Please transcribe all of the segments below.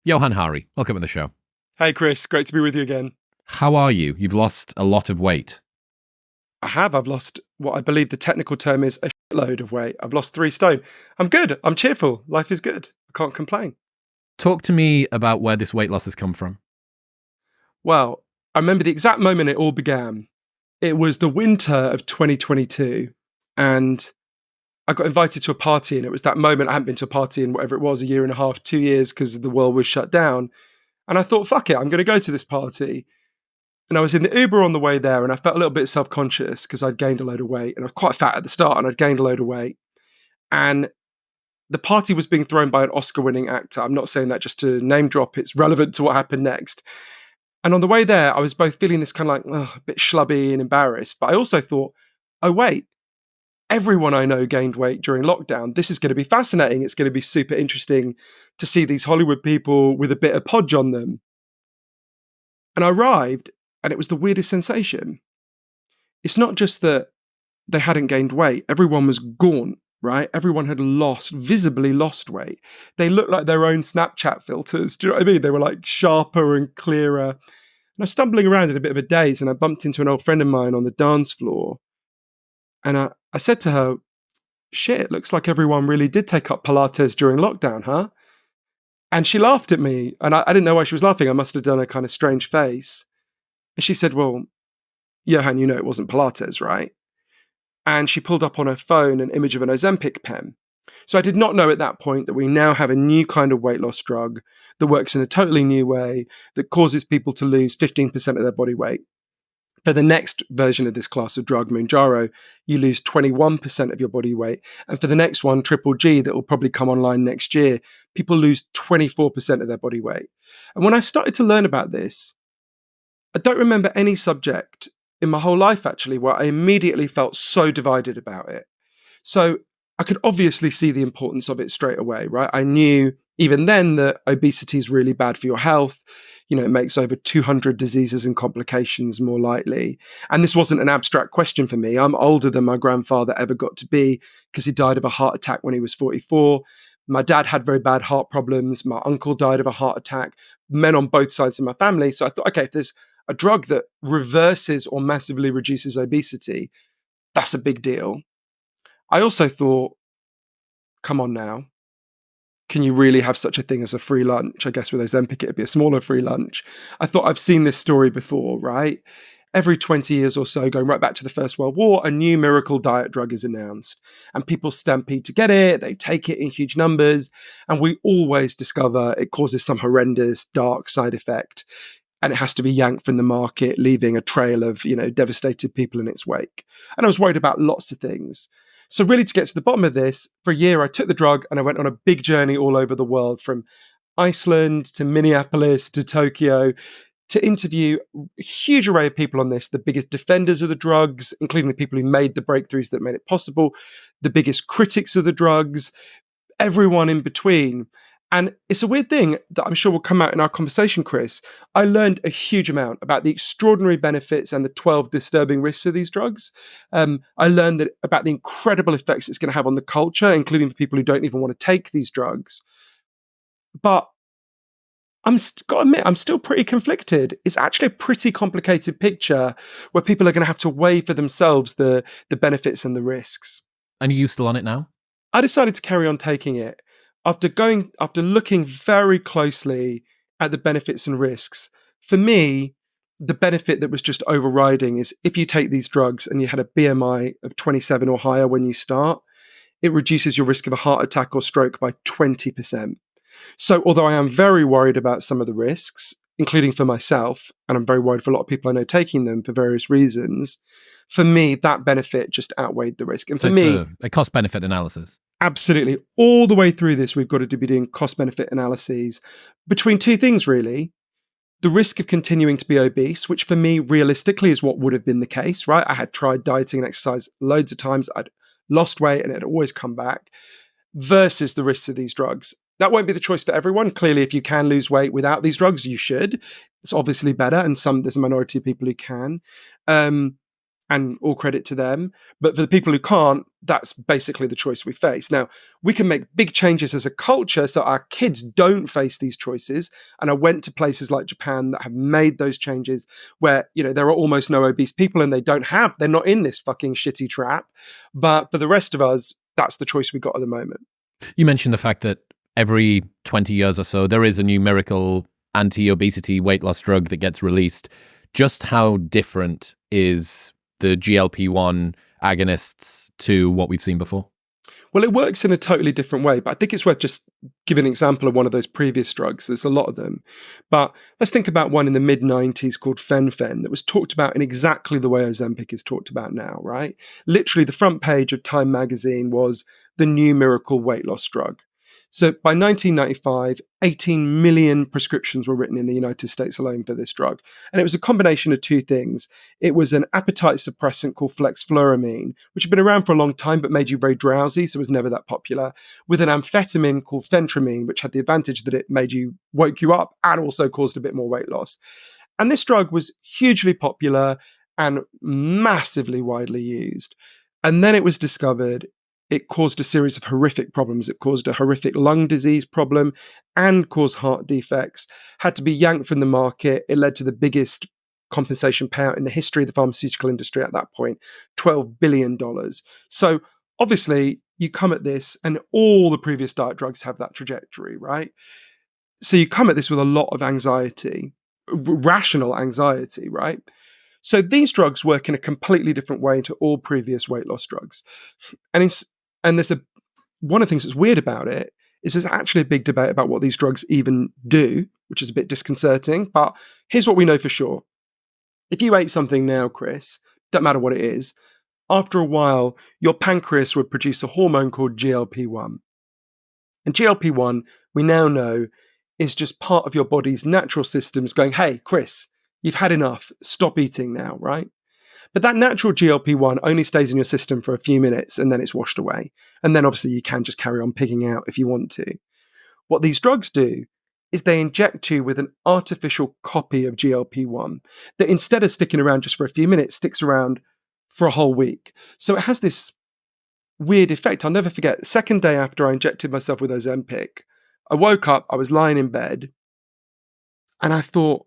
Johann Hari, welcome to the show. Hey, Chris. Great to be with you again. How are you? You've lost a lot of weight. I've lost what I believe the technical term is a shitload of weight. I've lost 3 stone. I'm good. I'm cheerful. Life is good. I can't complain. Talk to me about where this weight loss has come from. Well, I remember the exact moment it all began. It was the winter of 2022, and I got invited to a party, and it was that moment. I hadn't been to a party in whatever it was, a year and a half, 2 years, because the world was shut down. And I thought, fuck it, I'm going to go to this party. And I was in the Uber on the way there, and I felt a little bit self-conscious because I'd gained a load of weight, and I was quite fat at the start, and I'd gained a load of weight. And the party was being thrown by an Oscar-winning actor. I'm not saying that just to name drop; it's relevant to what happened next. And on the way there, I was both feeling this kind of like a bit schlubby and embarrassed, but I also thought, oh wait, everyone I know gained weight during lockdown. This is going to be fascinating. It's going to be super interesting to see these Hollywood people with a bit of podge on them. And I arrived, and it was the weirdest sensation. It's not just that they hadn't gained weight, everyone was gaunt, right? Everyone had visibly lost weight. They looked like their own Snapchat filters. Do you know what I mean? They were like sharper and clearer. And I was stumbling around in a bit of a daze, and I bumped into an old friend of mine on the dance floor. And I said to her, shit, it looks like everyone really did take up Pilates during lockdown, huh? And she laughed at me, and I didn't know why she was laughing. I must have done a kind of strange face. And she said, well, Johann, you know it wasn't Pilates, right? And she pulled up on her phone an image of an Ozempic pen. So I did not know at that point that we now have a new kind of weight loss drug that works in a totally new way that causes people to lose 15% of their body weight. For the next version of this class of drug, Mounjaro, you lose 21% of your body weight. And for the next one, Triple G, that will probably come online next year, people lose 24% of their body weight. And when I started to learn about this, I don't remember any subject in my whole life, actually, where I immediately felt so divided about it. So I could obviously see the importance of it straight away, right? I knew even then that obesity is really bad for your health. You know, it makes over 200 diseases and complications more likely. And this wasn't an abstract question for me. I'm older than my grandfather ever got to be because he died of a heart attack when he was 44. My dad had very bad heart problems. My uncle died of a heart attack, men on both sides of my family. So I thought, okay, if there's a drug that reverses or massively reduces obesity, that's a big deal. I also thought, come on now, can you really have such a thing as a free lunch? I guess with Ozempic, it'd be a smaller free lunch. I thought I've seen this story before, right? Every 20 years or so, going right back to the First World War, a new miracle diet drug is announced. And people stampede to get it, they take it in huge numbers, and we always discover it causes some horrendous, dark side effect. And it has to be yanked from the market, leaving a trail of, devastated people in its wake. And I was worried about lots of things. So really, to get to the bottom of this, for a year, I took the drug and I went on a big journey all over the world, from Iceland to Minneapolis to Tokyo, to interview a huge array of people on this, the biggest defenders of the drugs, including the people who made the breakthroughs that made it possible, the biggest critics of the drugs, everyone in between. And it's a weird thing that I'm sure will come out in our conversation, Chris. I learned a huge amount about the extraordinary benefits and the 12 disturbing risks of these drugs. I learned about the incredible effects it's going to have on the culture, including for people who don't even want to take these drugs. But got to admit, I'm still pretty conflicted. It's actually a pretty complicated picture where people are going to have to weigh for themselves the benefits and the risks. And are you still on it now? I decided to carry on taking it. After looking very closely at the benefits and risks, for me, the benefit that was just overriding is if you take these drugs and you had a BMI of 27 or higher when you start, it reduces your risk of a heart attack or stroke by 20%. So although I am very worried about some of the risks, including for myself, and I'm very worried for a lot of people I know taking them for various reasons, for me, that benefit just outweighed the risk. And So for it's me, a cost-benefit analysis. absolutely. All the way through this, we've got to be doing cost-benefit analyses between two things, really. The risk of continuing to be obese, which for me, realistically, is what would have been the case, right? I had tried dieting and exercise loads of times. I'd lost weight and it had always come back, versus the risks of these drugs. That won't be the choice for everyone. Clearly, if you can lose weight without these drugs, you should. It's obviously better, and there's a minority of people who can. and all credit to them. But for the people who can't, that's basically the choice we face. Now, we can make big changes as a culture so our kids don't face these choices. And I went to places like Japan that have made those changes where, there are almost no obese people and they're not in this fucking shitty trap. But for the rest of us, that's the choice we got at the moment. You mentioned the fact that every 20 years or so, there is a new miracle anti-obesity weight loss drug that gets released. Just how different is the GLP-1 agonists to what we've seen before? Well, it works in a totally different way, but I think it's worth just giving an example of one of those previous drugs. There's a lot of them. But let's think about one in the mid-90s called Fen-Phen that was talked about in exactly the way Ozempic is talked about now, right? Literally, the front page of Time magazine was the new miracle weight loss drug. So by 1995, 18 million prescriptions were written in the United States alone for this drug. And it was a combination of two things. It was an appetite suppressant called flexfluoramine, which had been around for a long time but made you very drowsy, so it was never that popular, with an amphetamine called phentermine, which had the advantage that it woke you up and also caused a bit more weight loss. And this drug was hugely popular and massively widely used. And then it was discovered it caused a series of horrific problems. It caused a horrific lung disease problem and caused heart defects, had to be yanked from the market. It led to the biggest compensation payout in the history of the pharmaceutical industry at that point, $12 billion. So obviously you come at this, and all the previous diet drugs have that trajectory, right? So you come at this with a lot of anxiety, rational anxiety, right? So these drugs work in a completely different way to all previous weight loss drugs. And there's one of the things that's weird about it is there's actually a big debate about what these drugs even do, which is a bit disconcerting. But here's what we know for sure. If you ate something now, Chris, don't matter what it is, after a while, your pancreas would produce a hormone called GLP-1. And GLP-1, we now know, is just part of your body's natural systems going, hey, Chris, you've had enough. Stop eating now, right? But that natural GLP-1 only stays in your system for a few minutes and then it's washed away. And then obviously you can just carry on pigging out if you want to. What these drugs do is they inject you with an artificial copy of GLP-1 that instead of sticking around just for a few minutes, sticks around for a whole week. So it has this weird effect. I'll never forget, the second day after I injected myself with Ozempic, I woke up, I was lying in bed, and I thought,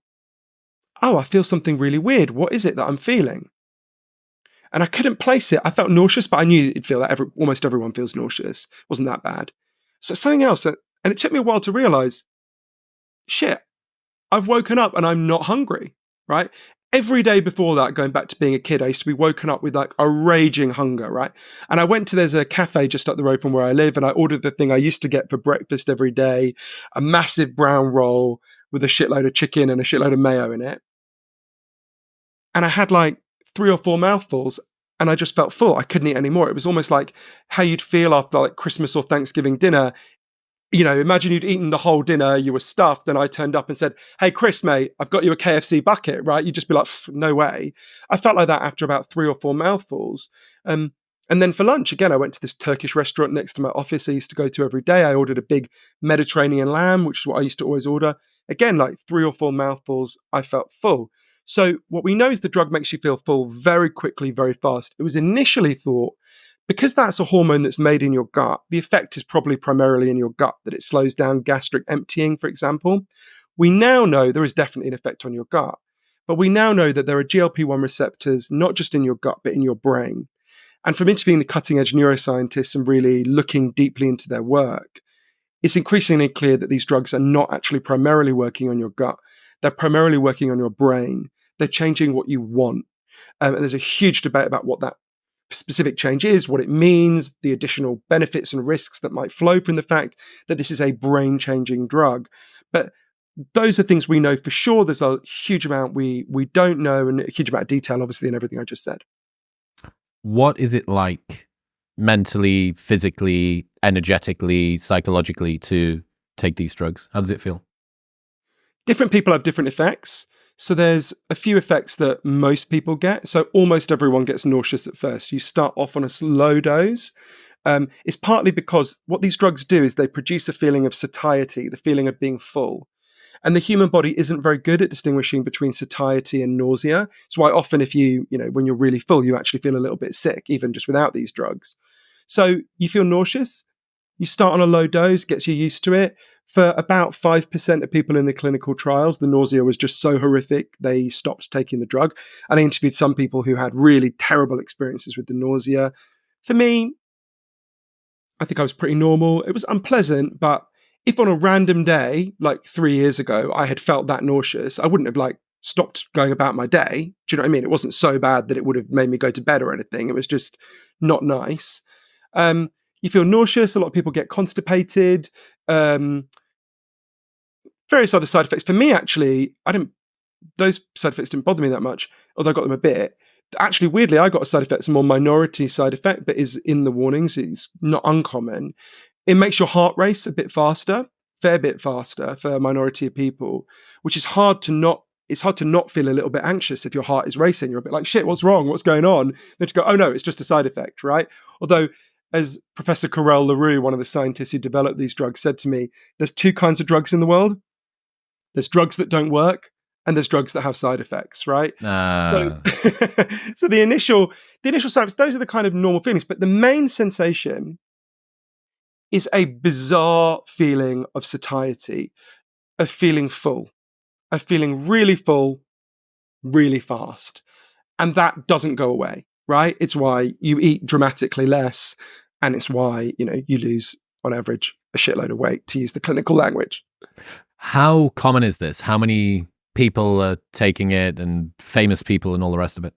oh, I feel something really weird. What is it that I'm feeling? And I couldn't place it. I felt nauseous, but I knew it'd feel that almost everyone feels nauseous. It wasn't that bad. So something else, and it took me a while to realize, shit, I've woken up and I'm not hungry, right? Every day before that, going back to being a kid, I used to be woken up with like a raging hunger, right? And there's a cafe just up the road from where I live, and I ordered the thing I used to get for breakfast every day, a massive brown roll with a shitload of chicken and a shitload of mayo in it. And I had like 3 or 4 mouthfuls and I just felt full. I couldn't eat anymore. It was almost like how you'd feel after like Christmas or Thanksgiving dinner. Imagine you'd eaten the whole dinner, you were stuffed, and I turned up and said, hey, Chris, mate, I've got you a KFC bucket, right? You'd just be like, no way. I felt like that after about 3 or 4 mouthfuls. And then for lunch, again, I went to this Turkish restaurant next to my office I used to go to every day. I ordered a big Mediterranean lamb, which is what I used to always order. Again, like 3 or 4 mouthfuls, I felt full. So what we know is the drug makes you feel full very quickly, very fast. It was initially thought, because that's a hormone that's made in your gut, the effect is probably primarily in your gut, that it slows down gastric emptying, for example. We now know there is definitely an effect on your gut, but we now know that there are GLP-1 receptors, not just in your gut, but in your brain. And from interviewing the cutting edge neuroscientists and really looking deeply into their work, it's increasingly clear that these drugs are not actually primarily working on your gut. They're primarily working on your brain. They're changing what you want. And there's a huge debate about what that specific change is, what it means, the additional benefits and risks that might flow from the fact that this is a brain-changing drug. But those are things we know for sure. There's a huge amount we don't know, and a huge amount of detail, obviously, in everything I just said. What is it like mentally, physically, energetically, psychologically to take these drugs? How does it feel? Different people have different effects. So there's a few effects that most people get. So almost everyone gets nauseous at first. You start off on a low dose. It's partly because what these drugs do is they produce a feeling of satiety, the feeling of being full. And the human body isn't very good at distinguishing between satiety and nausea. It's why often if when you're really full, you actually feel a little bit sick, even just without these drugs. So you feel nauseous, you start on a low dose, gets you used to it. For about 5% of people in the clinical trials, the nausea was just so horrific, they stopped taking the drug. And I interviewed some people who had really terrible experiences with the nausea. For me, I think I was pretty normal. It was unpleasant, but if on a random day, like 3 years ago, I had felt that nauseous, I wouldn't have stopped going about my day. Do you know what I mean? It wasn't so bad that it would have made me go to bed or anything. It was just not nice. You feel nauseous. A lot of people get constipated. Various other side effects. For me, actually, those side effects didn't bother me that much, although I got them a bit. Actually, weirdly, I got a side effect, it's a more minority side effect, but is in the warnings. It's not uncommon. It makes your heart race a bit faster, fair bit faster for a minority of people, which is it's hard to not feel a little bit anxious if your heart is racing. You're a bit like, shit, what's wrong? What's going on? Then to go, oh no, it's just a side effect, right? Although, as Professor Carel LaRue, one of the scientists who developed these drugs, said to me, there's two kinds of drugs in the world. There's drugs that don't work, and there's drugs that have side effects, right? So, so the initial side effects, those are the kind of normal feelings. But the main sensation is a bizarre feeling of satiety, of feeling full, of feeling really full, really fast. And that doesn't go away, right? It's why you eat dramatically less. And it's why, you lose on average a shitload of weight, to use the clinical language. How common is this? How many people are taking it, and famous people and all the rest of it?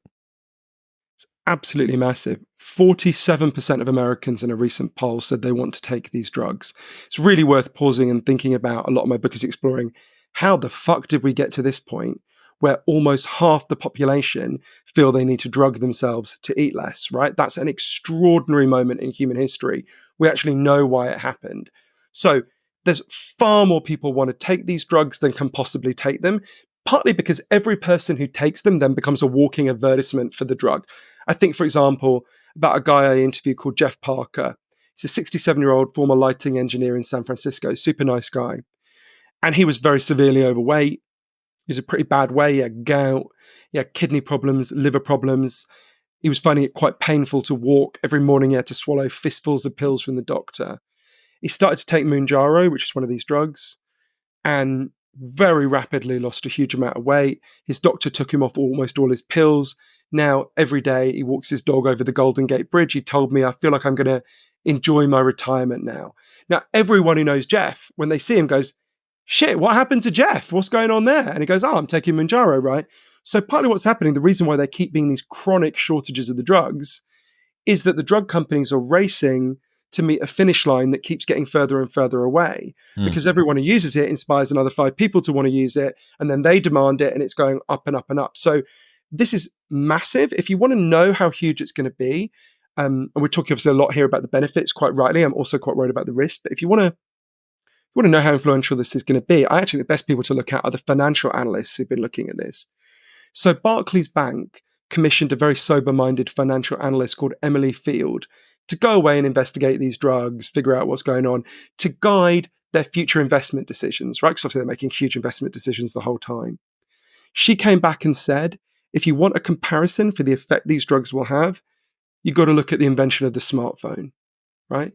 It's absolutely massive. 47% of Americans in a recent poll said they want to take these drugs. It's really worth pausing and thinking about. A lot of my book is exploring how the fuck did we get to this point where almost half the population feel they need to drug themselves to eat less, right? That's an extraordinary moment in human history. We actually know why it happened. So there's far more people want to take these drugs than can possibly take them, partly because every person who takes them then becomes a walking advertisement for the drug. I think, for example, about a guy I interviewed called Jeff Parker. He's a 67-year-old former lighting engineer in San Francisco, super nice guy. And he was very severely overweight. He was a pretty bad way. He had gout, he had kidney problems, liver problems. He was finding it quite painful to walk. Every morning he had to swallow fistfuls of pills from the doctor. He started to take Mounjaro, which is one of these drugs, and very rapidly lost a huge amount of weight. His doctor took him off almost all his pills. Now, every day he walks his dog over the Golden Gate Bridge. He told me, I feel like I'm going to enjoy my retirement now. Now, everyone who knows Jeff, when they see him, goes, shit, what happened to Jeff? What's going on there? And he goes, I'm taking Mounjaro, right? So partly what's happening, the reason why there keep being these chronic shortages of the drugs is that the drug companies are racing to meet a finish line that keeps getting further and further away because everyone who uses it inspires another 5 people to want to use it, and then they demand it, and it's going up and up and up. So this is massive. If you want to know how huge it's going to be, and we're talking obviously a lot here about the benefits, quite rightly. I'm also quite worried about the risk. But if you want to know how influential this is going to be, I actually think the best people to look at are the financial analysts who've been looking at this. So Barclays Bank commissioned a very sober-minded financial analyst called Emily Field to go away and investigate these drugs, figure out what's going on, to guide their future investment decisions, right? Because obviously they're making huge investment decisions the whole time. She came back and said, if you want a comparison for the effect these drugs will have, you've got to look at the invention of the smartphone, right?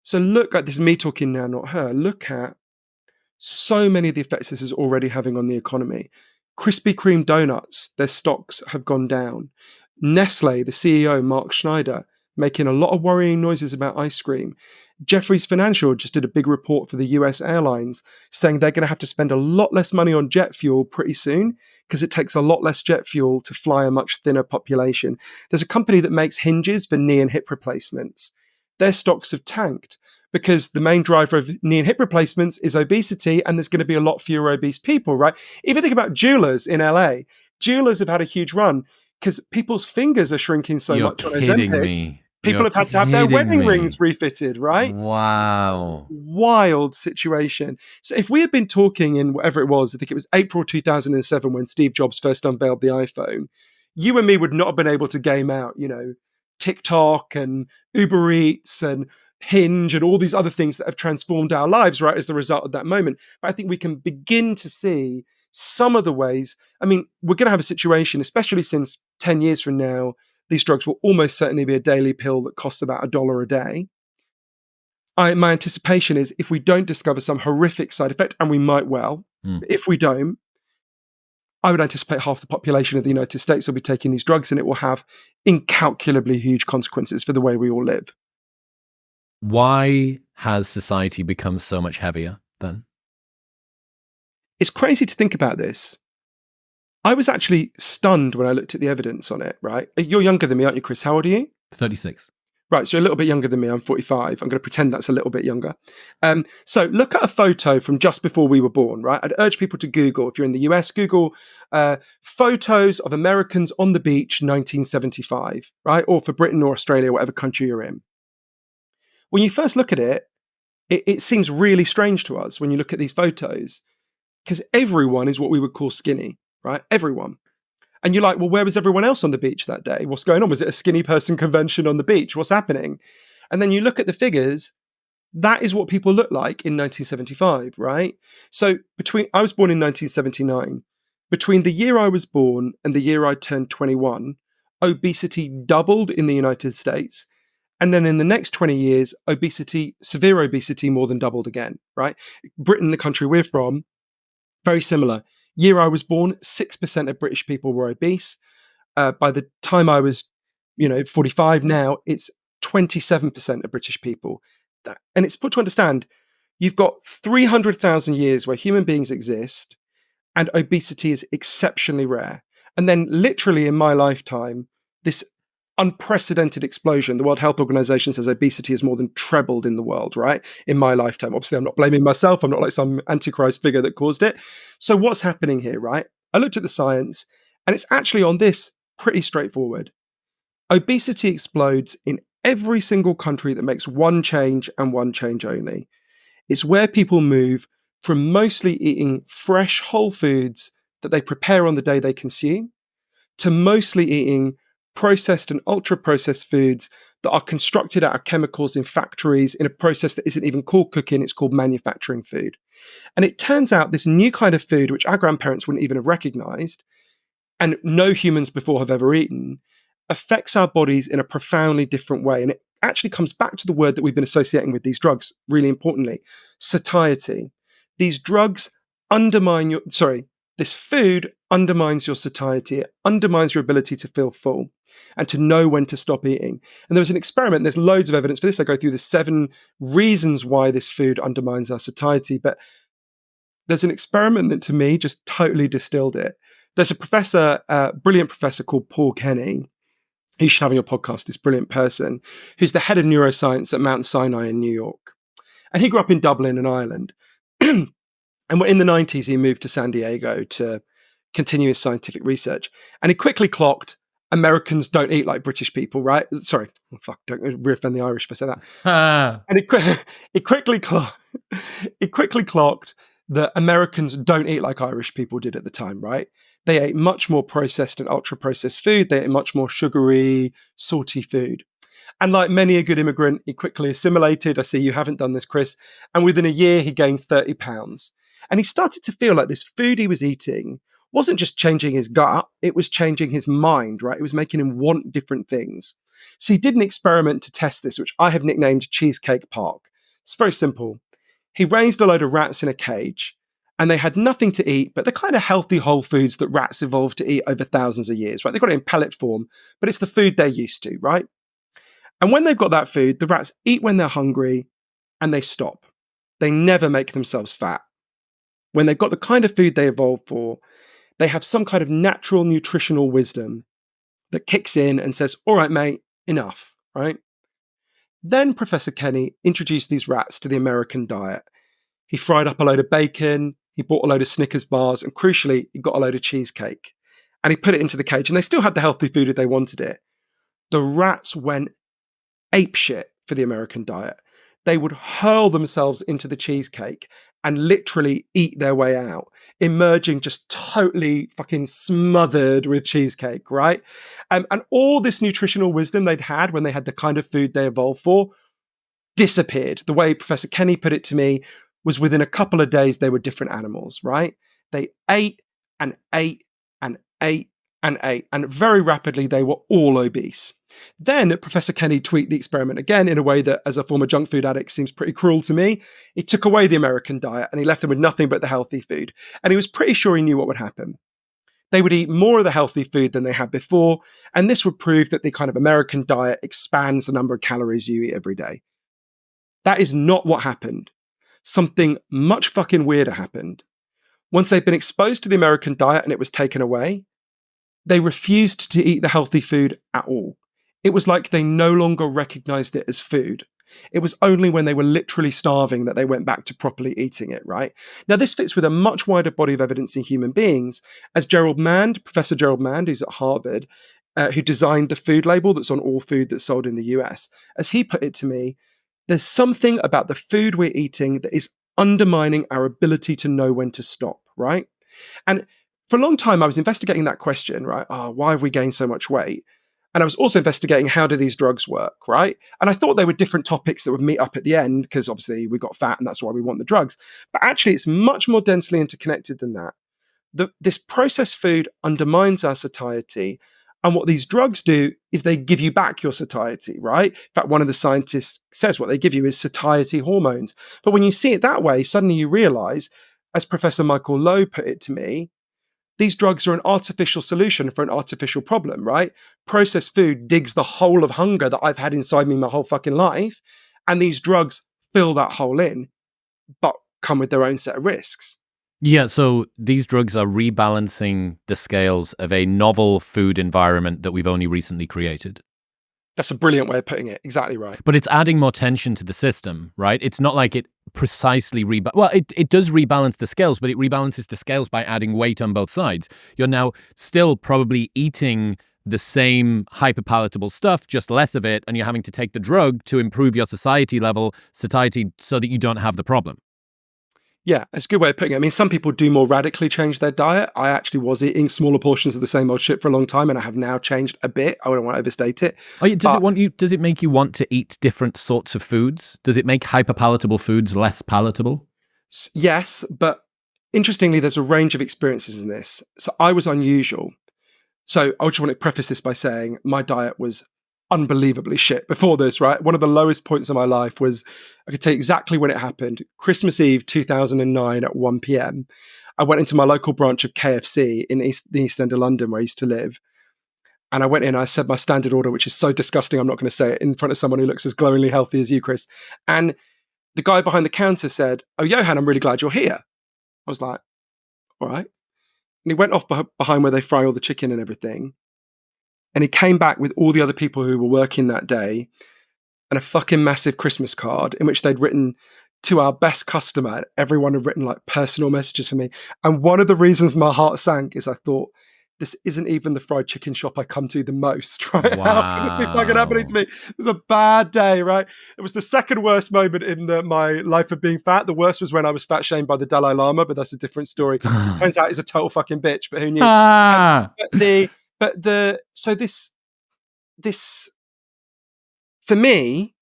So look at this, is me talking now, not her. Look at so many of the effects this is already having on the economy. Krispy Kreme donuts, their stocks have gone down. Nestle, the CEO, Mark Schneider, making a lot of worrying noises about ice cream. Jefferies Financial just did a big report for the US airlines saying they're going to have to spend a lot less money on jet fuel pretty soon because it takes a lot less jet fuel to fly a much thinner population. There's a company that makes hinges for knee and hip replacements. Their stocks have tanked because the main driver of knee and hip replacements is obesity, and there's going to be a lot fewer obese people, right? Even think about jewelers in LA. Jewelers have had a huge run because people's fingers are shrinking so You're much on kidding Ozempic. me. People have had to have their wedding rings refitted, right? Wow. Wild situation. So if we had been talking in whatever it was, I think it was April 2007 when Steve Jobs first unveiled the iPhone, you and me would not have been able to game out, TikTok and Uber Eats and Hinge and all these other things that have transformed our lives, right, as the result of that moment. But I think we can begin to see some of the ways. I mean, we're going to have a situation, especially since 10 years from now, these drugs will almost certainly be a daily pill that costs about $1 a day. My anticipation is if we don't discover some horrific side effect, and we might well, if we don't, I would anticipate half the population of the United States will be taking these drugs, and it will have incalculably huge consequences for the way we all live. Why has society become so much heavier then? It's crazy to think about this. I was actually stunned when I looked at the evidence on it, right? You're younger than me, aren't you, Chris? How old are you? 36. Right, so you're a little bit younger than me. I'm 45. I'm going to pretend that's a little bit younger. So look at a photo from just before we were born, right? I'd urge people to Google, if you're in the US, Google photos of Americans on the beach 1975, right? Or for Britain or Australia, whatever country you're in. When you first look at it, it seems really strange to us when you look at these photos, because everyone is what we would call skinny, right? Everyone. And you're like, well, where was everyone else on the beach that day? What's going on? Was it a skinny person convention on the beach? What's happening? And then you look at the figures, that is what people look like in 1975, right? So I was born in 1979. Between the year I was born and the year I turned 21, obesity doubled in the United States. And then in the next 20 years, severe obesity more than doubled again, right? Britain, the country we're from, very similar. Year I was born, 6% of British people were obese. By the time I was, 45 now, it's 27% of British people. And it's put to understand, you've got 300,000 years where human beings exist and obesity is exceptionally rare. And then literally in my lifetime, this unprecedented explosion. The World Health Organization says obesity has more than trebled in the world, right? In my lifetime. Obviously, I'm not blaming myself. I'm not like some antichrist figure that caused it. So what's happening here, right? I looked at the science, and it's actually on this pretty straightforward. Obesity explodes in every single country that makes one change and one change only. It's where people move from mostly eating fresh whole foods that they prepare on the day they consume to mostly eating processed and ultra processed foods that are constructed out of chemicals in factories in a process that isn't even called cooking, it's called manufacturing food. And it turns out this new kind of food, which our grandparents wouldn't even have recognized, and no humans before have ever eaten, affects our bodies in a profoundly different way. And it actually comes back to the word that we've been associating with these drugs, really importantly, satiety. These drugs this food undermines your satiety. It undermines your ability to feel full and to know when to stop eating. And there was an experiment, there's loads of evidence for this. I go through the 7 reasons why this food undermines our satiety. But there's an experiment that to me just totally distilled it. There's a professor, brilliant professor called Paul Kenny. He should have on your podcast, this brilliant person, who's the head of neuroscience at Mount Sinai in New York. And he grew up in Dublin in Ireland. And in the 90s, he moved to San Diego to continue his scientific research. And he quickly clocked Americans don't eat like British people, right? Sorry, don't re-offend the Irish if I say that. And it quickly clocked that Americans don't eat like Irish people did at the time, right? They ate much more processed and ultra-processed food. They ate much more sugary, salty food. And like many a good immigrant, he quickly assimilated. I see you haven't done this, Chris. And within a year, he gained 30 pounds. And he started to feel like this food he was eating wasn't just changing his gut, it was changing his mind, right? It was making him want different things. So he did an experiment to test this, which I have nicknamed Cheesecake Park. It's very simple. He raised a load of rats in a cage, and they had nothing to eat but the kind of healthy whole foods that rats evolved to eat over thousands of years, right? They've got it in pellet form, but it's the food they're used to, right? And when they've got that food, the rats eat when they're hungry and they stop. They never make themselves fat. When they've got the kind of food they evolved for, they have some kind of natural nutritional wisdom that kicks in and says, all right, mate, enough, right? Then Professor Kenny introduced these rats to the American diet. He fried up a load of bacon, he bought a load of Snickers bars, and crucially, he got a load of cheesecake. And he put it into the cage, and they still had the healthy food if they wanted it. The rats went apeshit for the American diet. They would hurl themselves into the cheesecake and literally eat their way out, emerging just totally fucking smothered with cheesecake, right? And all this nutritional wisdom they'd had when they had the kind of food they evolved for disappeared. The way Professor Kenny put it to me was within a couple of days, they were different animals, right? They ate and ate and ate and ate, and very rapidly they were all obese. Then Professor Kenny tweaked the experiment again in a way that, as a former junk food addict, seems pretty cruel to me. He took away the American diet and he left them with nothing but the healthy food. And he was pretty sure he knew what would happen. They would eat more of the healthy food than they had before, and this would prove that the kind of American diet expands the number of calories you eat every day. That is not what happened. Something much fucking weirder happened. Once they'd been exposed to the American diet and it was taken away, they refused to eat the healthy food at all. It was like they no longer recognized it as food. It was only when they were literally starving that they went back to properly eating it, right? Now, this fits with a much wider body of evidence in human beings, as Professor Gerald Mand, who's at Harvard, who designed the food label that's on all food that's sold in the US, as he put it to me, there's something about the food we're eating that is undermining our ability to know when to stop, right? And for a long time, I was investigating that question, right? Why have we gained so much weight? And I was also investigating how do these drugs work, right? And I thought they were different topics that would meet up at the end because obviously we got fat and that's why we want the drugs. But actually, it's much more densely interconnected than that. This processed food undermines our satiety. And what these drugs do is they give you back your satiety, right? In fact, one of the scientists says what they give you is satiety hormones. But when you see it that way, suddenly you realize, as Professor Michael Lowe put it to me, these drugs are an artificial solution for an artificial problem, right? Processed food digs the hole of hunger that I've had inside me my whole fucking life. And these drugs fill that hole in, but come with their own set of risks. Yeah, so these drugs are rebalancing the scales of a novel food environment that we've only recently created. That's a brilliant way of putting it. Exactly right. But it's adding more tension to the system, right? It's not like it precisely it does rebalance the scales, but it rebalances the scales by adding weight on both sides. You're now still probably eating the same hyperpalatable stuff, just less of it, and you're having to take the drug to improve your satiety so that you don't have the problem. Yeah, it's a good way of putting it. I mean, some people do more radically change their diet. I actually was eating smaller portions of the same old shit for a long time, and I have now changed a bit. I don't want to overstate it. Does it make you want to eat different sorts of foods? Does it make hyperpalatable foods less palatable? Yes, but interestingly, there's a range of experiences in this. So I was unusual. So I just want to preface this by saying my diet was unbelievably shit before this, right? One of the lowest points of my life was, I could tell you exactly when it happened. Christmas Eve, 2009 at 1 p.m. I went into my local branch of KFC in the East End of London where I used to live. And I went in, I said my standard order, which is so disgusting, I'm not going to say it in front of someone who looks as glowingly healthy as you, Chris. And the guy behind the counter said, "Oh, Johann, I'm really glad you're here." I was like, all right. And he went off behind where they fry all the chicken and everything. And he came back with all the other people who were working that day and a fucking massive Christmas card in which they'd written to our best customer. Everyone had written like personal messages for me. And one of the reasons my heart sank is I thought, this isn't even the fried chicken shop I come to the most, right? Wow. How can this be fucking happening to me? It was a bad day, right? It was the second worst moment in my life of being fat. The worst was when I was fat shamed by the Dalai Lama, but that's a different story. Turns out he's a total fucking bitch, but who knew? So this for me,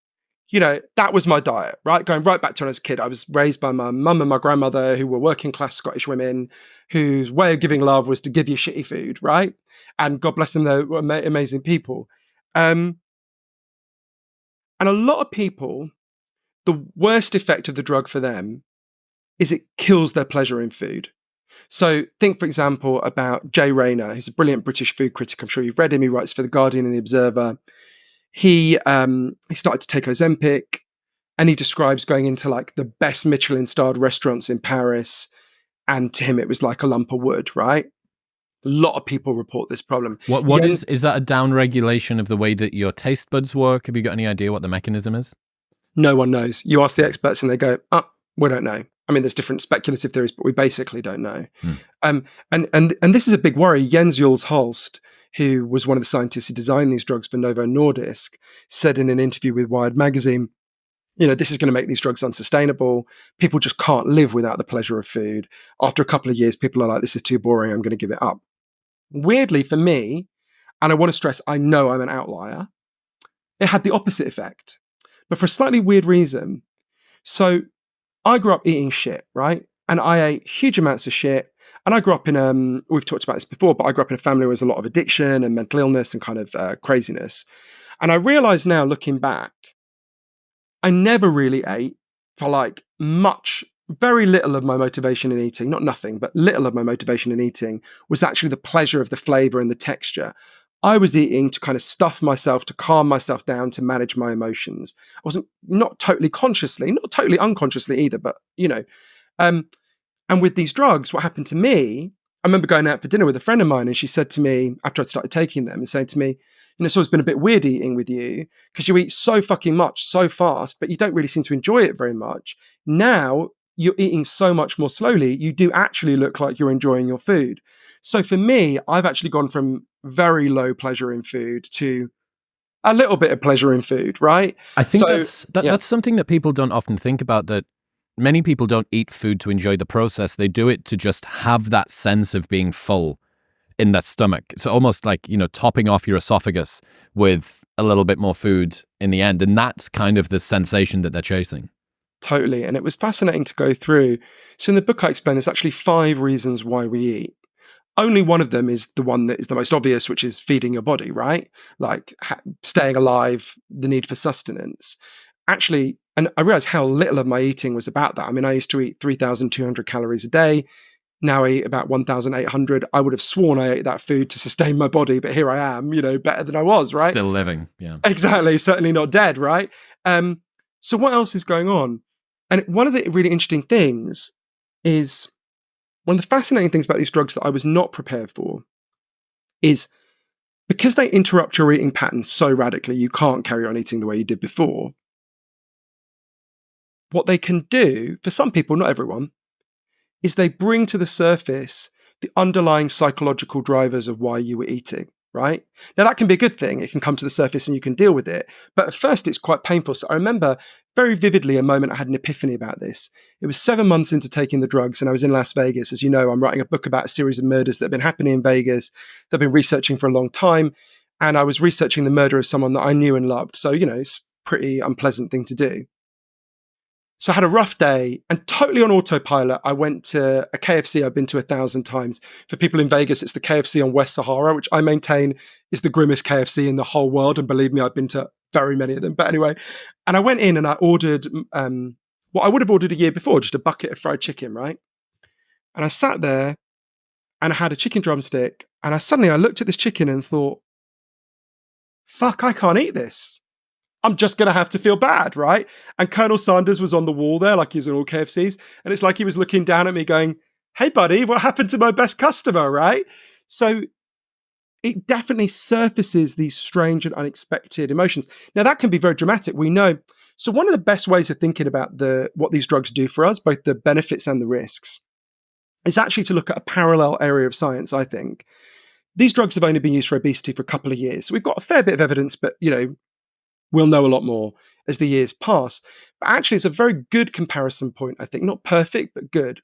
that was my diet, right? Going right back to when I was a kid. I was raised by my mum and my grandmother who were working class Scottish women whose way of giving love was to give you shitty food, right? And God bless them, they were amazing people. And a lot of people, the worst effect of the drug for them is it kills their pleasure in food. So think, for example, about Jay Rayner, who's a brilliant British food critic. I'm sure you've read him. He writes for The Guardian and The Observer. He started to take Ozempic, and he describes going into like the best Michelin-starred restaurants in Paris, and to him it was like a lump of wood, right? A lot of people report this problem. Is that a down regulation of the way that your taste buds work? Have you got any idea what the mechanism is? No one knows. You ask the experts and they go, we don't know. I mean, there's different speculative theories, but we basically don't know. And this is a big worry. Jens Jules Holst, who was one of the scientists who designed these drugs for Novo Nordisk, said in an interview with Wired magazine, this is going to make these drugs unsustainable. People just can't live without the pleasure of food. After a couple of years, people are like, this is too boring, I'm going to give it up. Weirdly for me, and I want to stress, I know I'm an outlier, it had the opposite effect. but for a slightly weird reason. So I grew up eating shit, right? And I ate huge amounts of shit. And I grew up in, we've talked about this before, but I grew up in a family where there was a lot of addiction and mental illness and kind of craziness. And I realize now, looking back, I never really ate for like very little of my motivation in eating, not nothing, but little of my motivation in eating was actually the pleasure of the flavor and the texture. I was eating to kind of stuff myself, to calm myself down, to manage my emotions. I wasn't, not totally consciously, not totally unconsciously either, but um, and with these drugs, what happened to me, I remember going out for dinner with a friend of mine, and she said to me, after I'd started taking them, and saying to me, it's always been a bit weird eating with you because you eat so fucking much, so fast, but you don't really seem to enjoy it very much. Now you're eating so much more slowly, you do actually look like you're enjoying your food. So for me, I've actually gone from very low pleasure in food to a little bit of pleasure in food, right? I think So, that's something that people don't often think about, that many people don't eat food to enjoy the process. They do it to just have that sense of being full in their stomach. It's almost like, topping off your esophagus with a little bit more food in the end. And that's kind of the sensation that they're chasing. Totally. And it was fascinating to go through. So in the book, I explain there's actually 5 reasons why we eat. Only one of them is the one that is the most obvious, which is feeding your body, right? Like staying alive, the need for sustenance. Actually, and I realized how little of my eating was about that. I mean, I used to eat 3,200 calories a day. Now I eat about 1,800. I would have sworn I ate that food to sustain my body, but here I am, better than I was, right? Still living, yeah. Exactly. Certainly not dead, right? So what else is going on? And one of the really interesting things is, one of the fascinating things about these drugs that I was not prepared for is, because they interrupt your eating pattern so radically, you can't carry on eating the way you did before. What they can do, for some people, not everyone, is they bring to the surface the underlying psychological drivers of why you were eating, right? Now, that can be a good thing. It can come to the surface and you can deal with it. But at first, it's quite painful. So I remember very vividly a moment I had an epiphany about this. It was 7 months into taking the drugs, and I was in Las Vegas. As you know, I'm writing a book about a series of murders that have been happening in Vegas that I've been researching for a long time. And I was researching the murder of someone that I knew and loved. So, it's a pretty unpleasant thing to do. So I had a rough day, and totally on autopilot, I went to a KFC I've been to 1,000 times. For people in Vegas, it's the KFC on West Sahara, which I maintain is the grimmest KFC in the whole world. And believe me, I've been to very many of them. But anyway, and I went in and I ordered what I would have ordered a year before, just a bucket of fried chicken, right? And I sat there and I had a chicken drumstick, and I looked at this chicken and thought, fuck, I can't eat this. I'm just going to have to feel bad, right? And Colonel Sanders was on the wall there, like he's in all KFCs. And it's like he was looking down at me going, hey, buddy, what happened to my best customer, right? So it definitely surfaces these strange and unexpected emotions. Now, that can be very dramatic, we know. So one of the best ways of thinking about what these drugs do for us, both the benefits and the risks, is actually to look at a parallel area of science, I think. These drugs have only been used for obesity for a couple of years. So we've got a fair bit of evidence, but, we'll know a lot more as the years pass. But actually, it's a very good comparison point, I think. Not perfect, but good,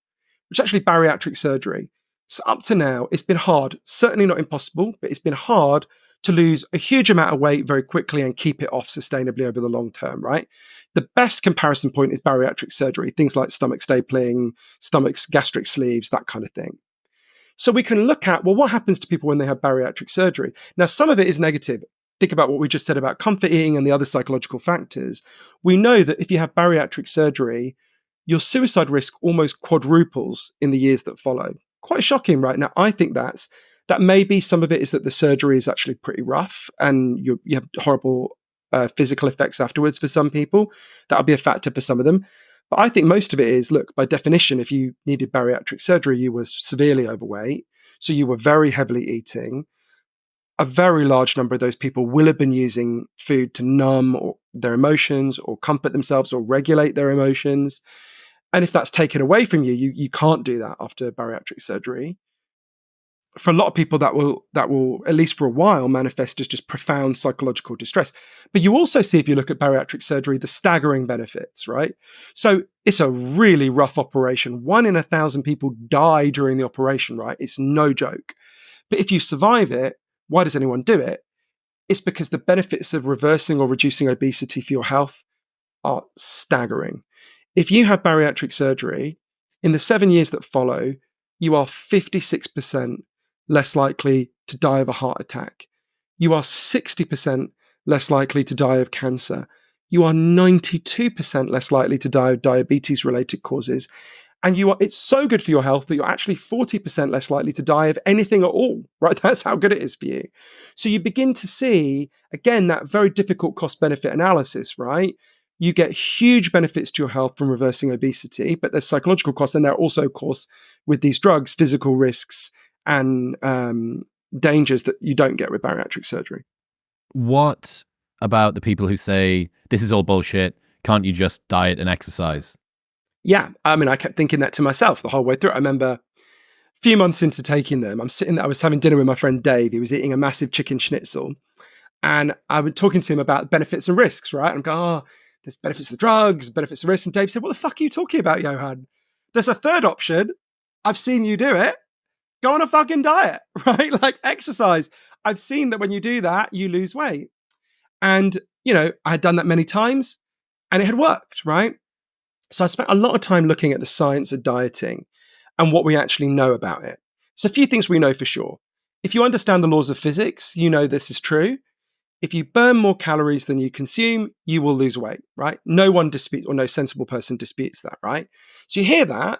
which is actually bariatric surgery. So up to now, it's been hard, certainly not impossible, but it's been hard to lose a huge amount of weight very quickly and keep it off sustainably over the long term, right? The best comparison point is bariatric surgery, things like stomach stapling, gastric sleeves, that kind of thing. So we can look at, well, what happens to people when they have bariatric surgery? Now, some of it is negative. Think about what we just said about comfort eating and the other psychological factors. We know that if you have bariatric surgery, your suicide risk almost quadruples in the years that follow. Quite shocking, right? Now, I think that maybe some of it is that the surgery is actually pretty rough and you have horrible physical effects afterwards for some people. That'll be a factor for some of them. But I think most of it is, look, by definition, if you needed bariatric surgery, you were severely overweight. So you were very heavily eating. A very large number of those people will have been using food to numb their emotions or comfort themselves or regulate their emotions. And if that's taken away from you, you can't do that after bariatric surgery. For a lot of people, that will, at least for a while, manifest as just profound psychological distress. But you also see, if you look at bariatric surgery, the staggering benefits, right? So it's a really rough operation. 1 in 1,000 people die during the operation, right? It's no joke. But if you survive it, why does anyone do it? It's because the benefits of reversing or reducing obesity for your health are staggering. If you have bariatric surgery, in the 7 years that follow, you are 56% less likely to die of a heart attack. You are 60% less likely to die of cancer. You are 92% less likely to die of diabetes-related causes. And it's so good for your health that you're actually 40% less likely to die of anything at all, right? That's how good it is for you. So you begin to see, again, that very difficult cost-benefit analysis, right? You get huge benefits to your health from reversing obesity, but there's psychological costs, and there are also costs with these drugs, physical risks and dangers that you don't get with bariatric surgery. What about the people who say, this is all bullshit, can't you just diet and exercise? Yeah, I mean, I kept thinking that to myself the whole way through. I remember a few months into taking them, I'm sitting there, I was having dinner with my friend Dave. He was eating a massive chicken schnitzel. And I was talking to him about benefits and risks, right? And I'm going, oh, there's benefits of the drugs, benefits of risks. And Dave said, what the fuck are you talking about, Johann? There's a third option. I've seen you do it. Go on a fucking diet, right? Like exercise. I've seen that when you do that, you lose weight. And, I had done that many times and it had worked, right? So I spent a lot of time looking at the science of dieting and what we actually know about it. So a few things we know for sure. If you understand the laws of physics, you know this is true. If you burn more calories than you consume, you will lose weight, right? No one disputes, or no sensible person disputes that, right? So you hear that,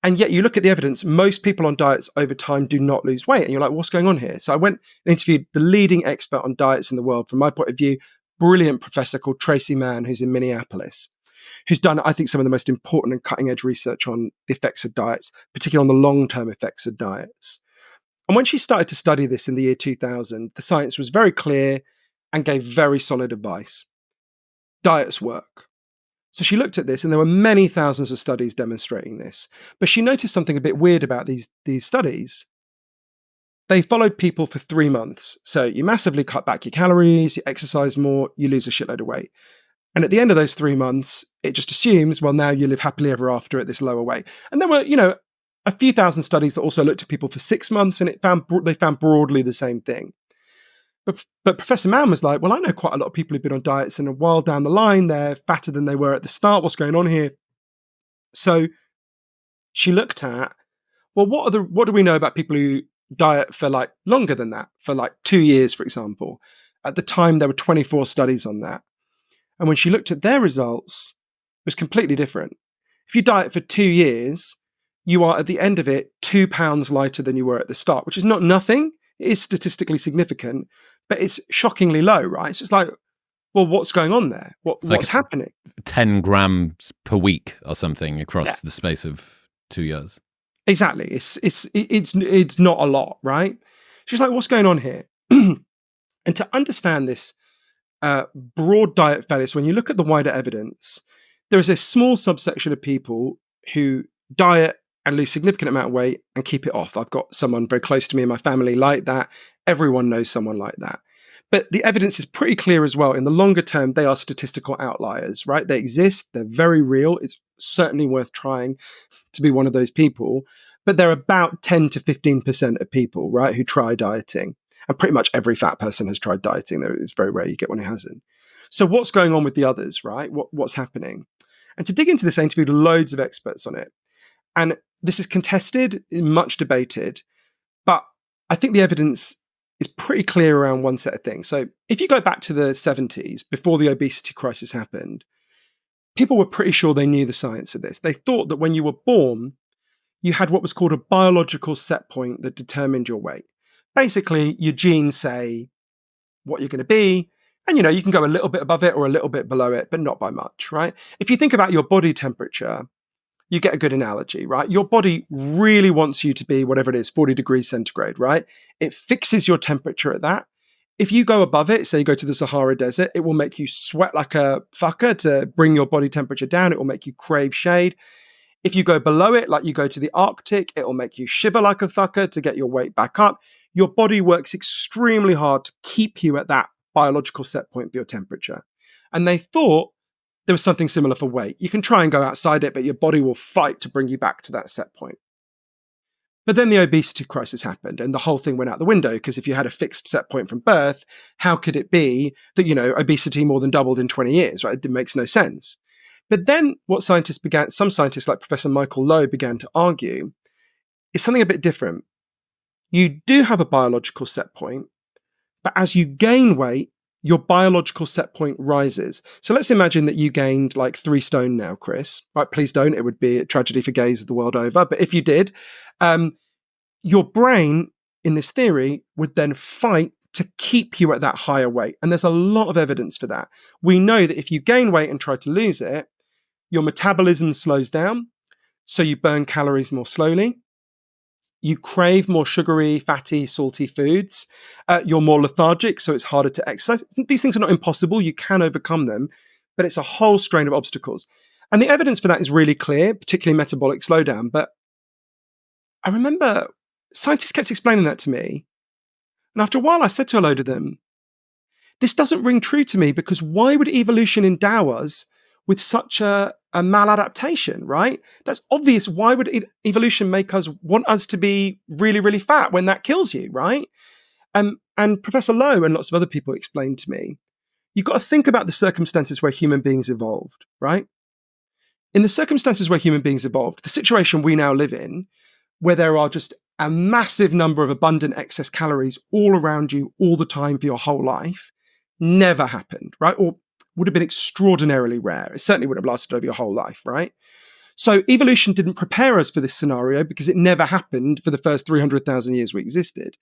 and yet you look at the evidence, most people on diets over time do not lose weight. And you're like, what's going on here? So I went and interviewed the leading expert on diets in the world, from my point of view, brilliant professor called Tracy Mann, who's in Minneapolis, who's done, I think, some of the most important and cutting edge research on the effects of diets, particularly on the long-term effects of diets. And when she started to study this in the year 2000, the science was very clear and gave very solid advice. Diets work. So she looked at this, and there were many thousands of studies demonstrating this. But she noticed something a bit weird about these studies. They followed people for 3 months. So you massively cut back your calories, you exercise more, you lose a shitload of weight. And at the end of those 3 months, it just assumes, well, now you live happily ever after at this lower weight. And there were, a few thousand studies that also looked at people for 6 months, and they found broadly the same thing. But Professor Mann was like, well, I know quite a lot of people who've been on diets, and a while down the line, they're fatter than they were at the start. What's going on here? So she looked at, well, what do we know about people who diet for like longer than that, for like 2 years, for example? At the time, there were 24 studies on that. And when she looked at their results, it was completely different. If you diet for 2 years, you are at the end of it 2 pounds lighter than you were at the start, which is not nothing. It is statistically significant, but it's shockingly low, right? So it's like, well, what's going on there? What's happening? 10 grams per week or something across the space of 2 years. Exactly. It's not a lot, right? She's like, what's going on here? And to understand this broad diet failure, so when you look at the wider evidence, there is a small subsection of people who diet and lose significant amount of weight and keep it off. I've got someone very close to me in my family like that. Everyone knows someone like that. But the evidence is pretty clear as well. In the longer term, they are statistical outliers, right? They exist. They're very real. It's certainly worth trying to be one of those people. But they're about 10 to 15% of people, right, who try dieting. And pretty much every fat person has tried dieting. It's very rare you get one who hasn't. So what's going on with the others, right? What's happening? And to dig into this, I interviewed loads of experts on it. And this is contested, much debated, but I think the evidence is pretty clear around one set of things. So if you go back to the 70s, before the obesity crisis happened, people were pretty sure they knew the science of this. They thought that when you were born, you had what was called a biological set point that determined your weight. Basically, your genes say what you're going to be, and you can go a little bit above it or a little bit below it, but not by much, right? If you think about your body temperature, you get a good analogy, right? Your body really wants you to be whatever it is, 40 degrees centigrade, right? It fixes your temperature at that. If you go above it, say you go to the Sahara Desert, it will make you sweat like a fucker to bring your body temperature down. It will make you crave shade. If you go below it, like you go to the Arctic, it will make you shiver like a fucker to get your weight back up. Your body works extremely hard to keep you at that biological set point for your temperature. And they thought there was something similar for weight. You can try and go outside it, but your body will fight to bring you back to that set point. But then the obesity crisis happened and the whole thing went out the window, because if you had a fixed set point from birth, how could it be that, obesity more than doubled in 20 years, right? It makes no sense. But then what some scientists like Professor Michael Lowe began to argue is something a bit different. You do have a biological set point, but as you gain weight, your biological set point rises. So let's imagine that you gained like 3 stone now, Chris. Right? Please don't. It would be a tragedy for gays the world over. But if you did, your brain, in this theory, would then fight to keep you at that higher weight. And there's a lot of evidence for that. We know that if you gain weight and try to lose it, your metabolism slows down, so you burn calories more slowly. You crave more sugary, fatty, salty foods. You're more lethargic, so it's harder to exercise. These things are not impossible. You can overcome them, but it's a whole strain of obstacles. And the evidence for that is really clear, particularly metabolic slowdown. But I remember scientists kept explaining that to me. And after a while, I said to a load of them, this doesn't ring true to me, because why would evolution endow us with such a maladaptation, right? That's obvious. Why would evolution make us want us to be really, really fat when that kills you, right? And Professor Lowe and lots of other people explained to me, you've got to think about the circumstances where human beings evolved, right? In the circumstances where human beings evolved, the situation we now live in, where there are just a massive number of abundant excess calories all around you all the time for your whole life, never happened, right? Or would have been extraordinarily rare. It certainly would have lasted over your whole life, right? So evolution didn't prepare us for this scenario because it never happened for the first 300,000 years we existed.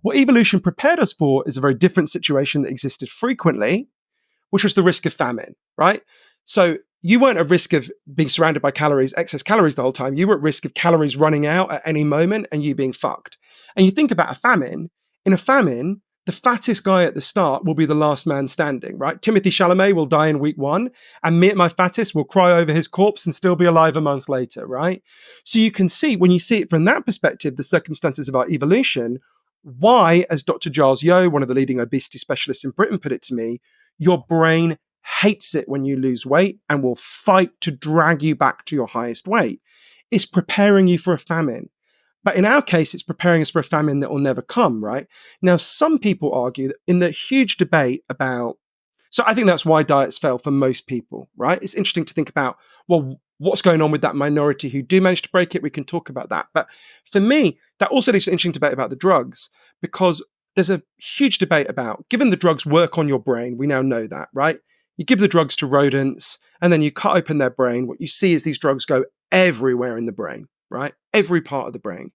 What evolution prepared us for is a very different situation that existed frequently, which was the risk of famine, right? So you weren't at risk of being surrounded by calories, excess calories the whole time. You were at risk of calories running out at any moment and you being fucked. And you think about a famine. In a famine, the fattest guy at the start will be the last man standing, right? Timothy Chalamet will die in week 1, and me at my fattest will cry over his corpse and still be alive a month later, right? So you can see, when you see it from that perspective, the circumstances of our evolution, why, as Dr. Giles Yeo, one of the leading obesity specialists in Britain, put it to me, your brain hates it when you lose weight and will fight to drag you back to your highest weight. It's preparing you for a famine. But in our case, it's preparing us for a famine that will never come, right? Now, some people argue that in the huge debate about, so I think that's why diets fail for most people, right? It's interesting to think about, well, what's going on with that minority who do manage to break it? We can talk about that. But for me, that also leads to an interesting debate about the drugs, because there's a huge debate about, given the drugs work on your brain, we now know that, right? You give the drugs to rodents and then you cut open their brain. What you see is these drugs go everywhere in the brain, right? Every part of the brain.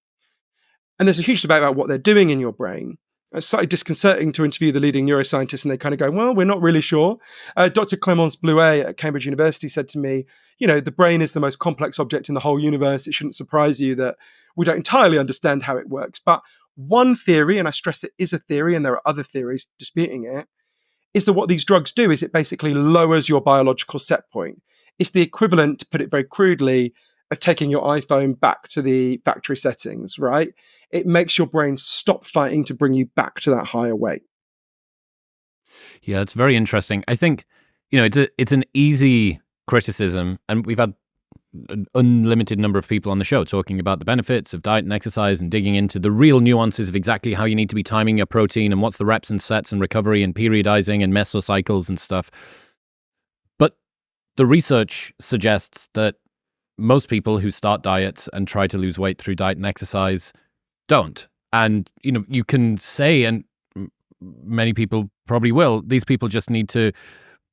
And there's a huge debate about what they're doing in your brain. It's slightly disconcerting to interview the leading neuroscientists and they kind of go, well, we're not really sure. Dr. Clémence Blouet at Cambridge University said to me, the brain is the most complex object in the whole universe. It shouldn't surprise you that we don't entirely understand how it works. But one theory, and I stress it is a theory and there are other theories disputing it, is that what these drugs do is it basically lowers your biological set point. It's the equivalent, to put it very crudely, of taking your iPhone back to the factory settings, right? It makes your brain stop fighting to bring you back to that higher weight. Yeah, it's very interesting. I think, it's an easy criticism, and we've had an unlimited number of people on the show talking about the benefits of diet and exercise and digging into the real nuances of exactly how you need to be timing your protein and what's the reps and sets and recovery and periodizing and mesocycles and stuff. But the research suggests that most people who start diets and try to lose weight through diet and exercise don't. And, you can say, and many people probably will, these people just need to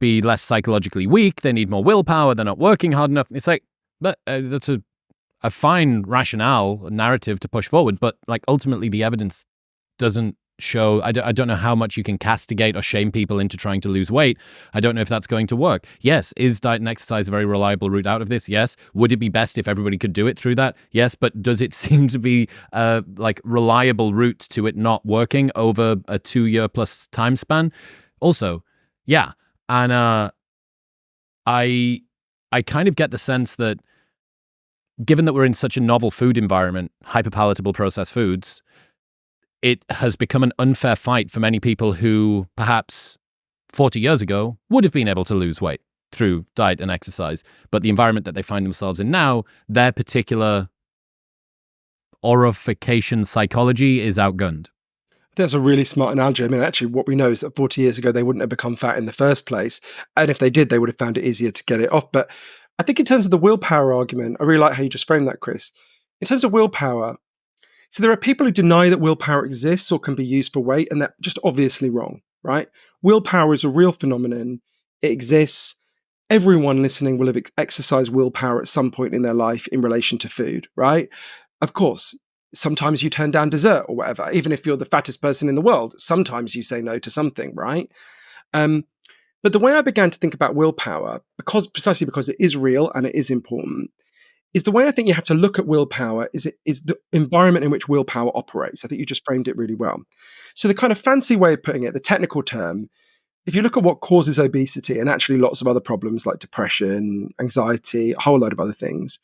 be less psychologically weak. They need more willpower. They're not working hard enough. It's like, but that's a fine rationale, narrative to push forward. But ultimately the evidence doesn't show. I don't know how much you can castigate or shame people into trying to lose weight. I don't know if that's going to work. Yes. Is diet and exercise a very reliable route out of this? Yes. Would it be best if everybody could do it through that? Yes. But does it seem to be a reliable route to it not working over a 2-year plus time span? Also, yeah. And I kind of get the sense that given that we're in such a novel food environment, hyperpalatable processed foods, it has become an unfair fight for many people who perhaps 40 years ago would have been able to lose weight through diet and exercise. But the environment that they find themselves in now, their particular orification psychology is outgunned. That's a really smart analogy. I mean, actually, what we know is that 40 years ago, they wouldn't have become fat in the first place. And if they did, they would have found it easier to get it off. But I think in terms of the willpower argument, I really like how you just framed that, Chris. In terms of willpower, so there are people who deny that willpower exists or can be used for weight, and they're just obviously wrong, right? Willpower is a real phenomenon. It exists. Everyone listening will have exercised willpower at some point in their life in relation to food, right? Of course, sometimes you turn down dessert or whatever, even if you're the fattest person in the world. Sometimes you say no to something, right? Um, but the way I began to think about willpower, precisely because it is real and it is important, is the way I think you have to look at willpower is the environment in which willpower operates. I think you just framed it really well. So the kind of fancy way of putting it, the technical term, if you look at what causes obesity and actually lots of other problems like depression, anxiety, a whole load of other things,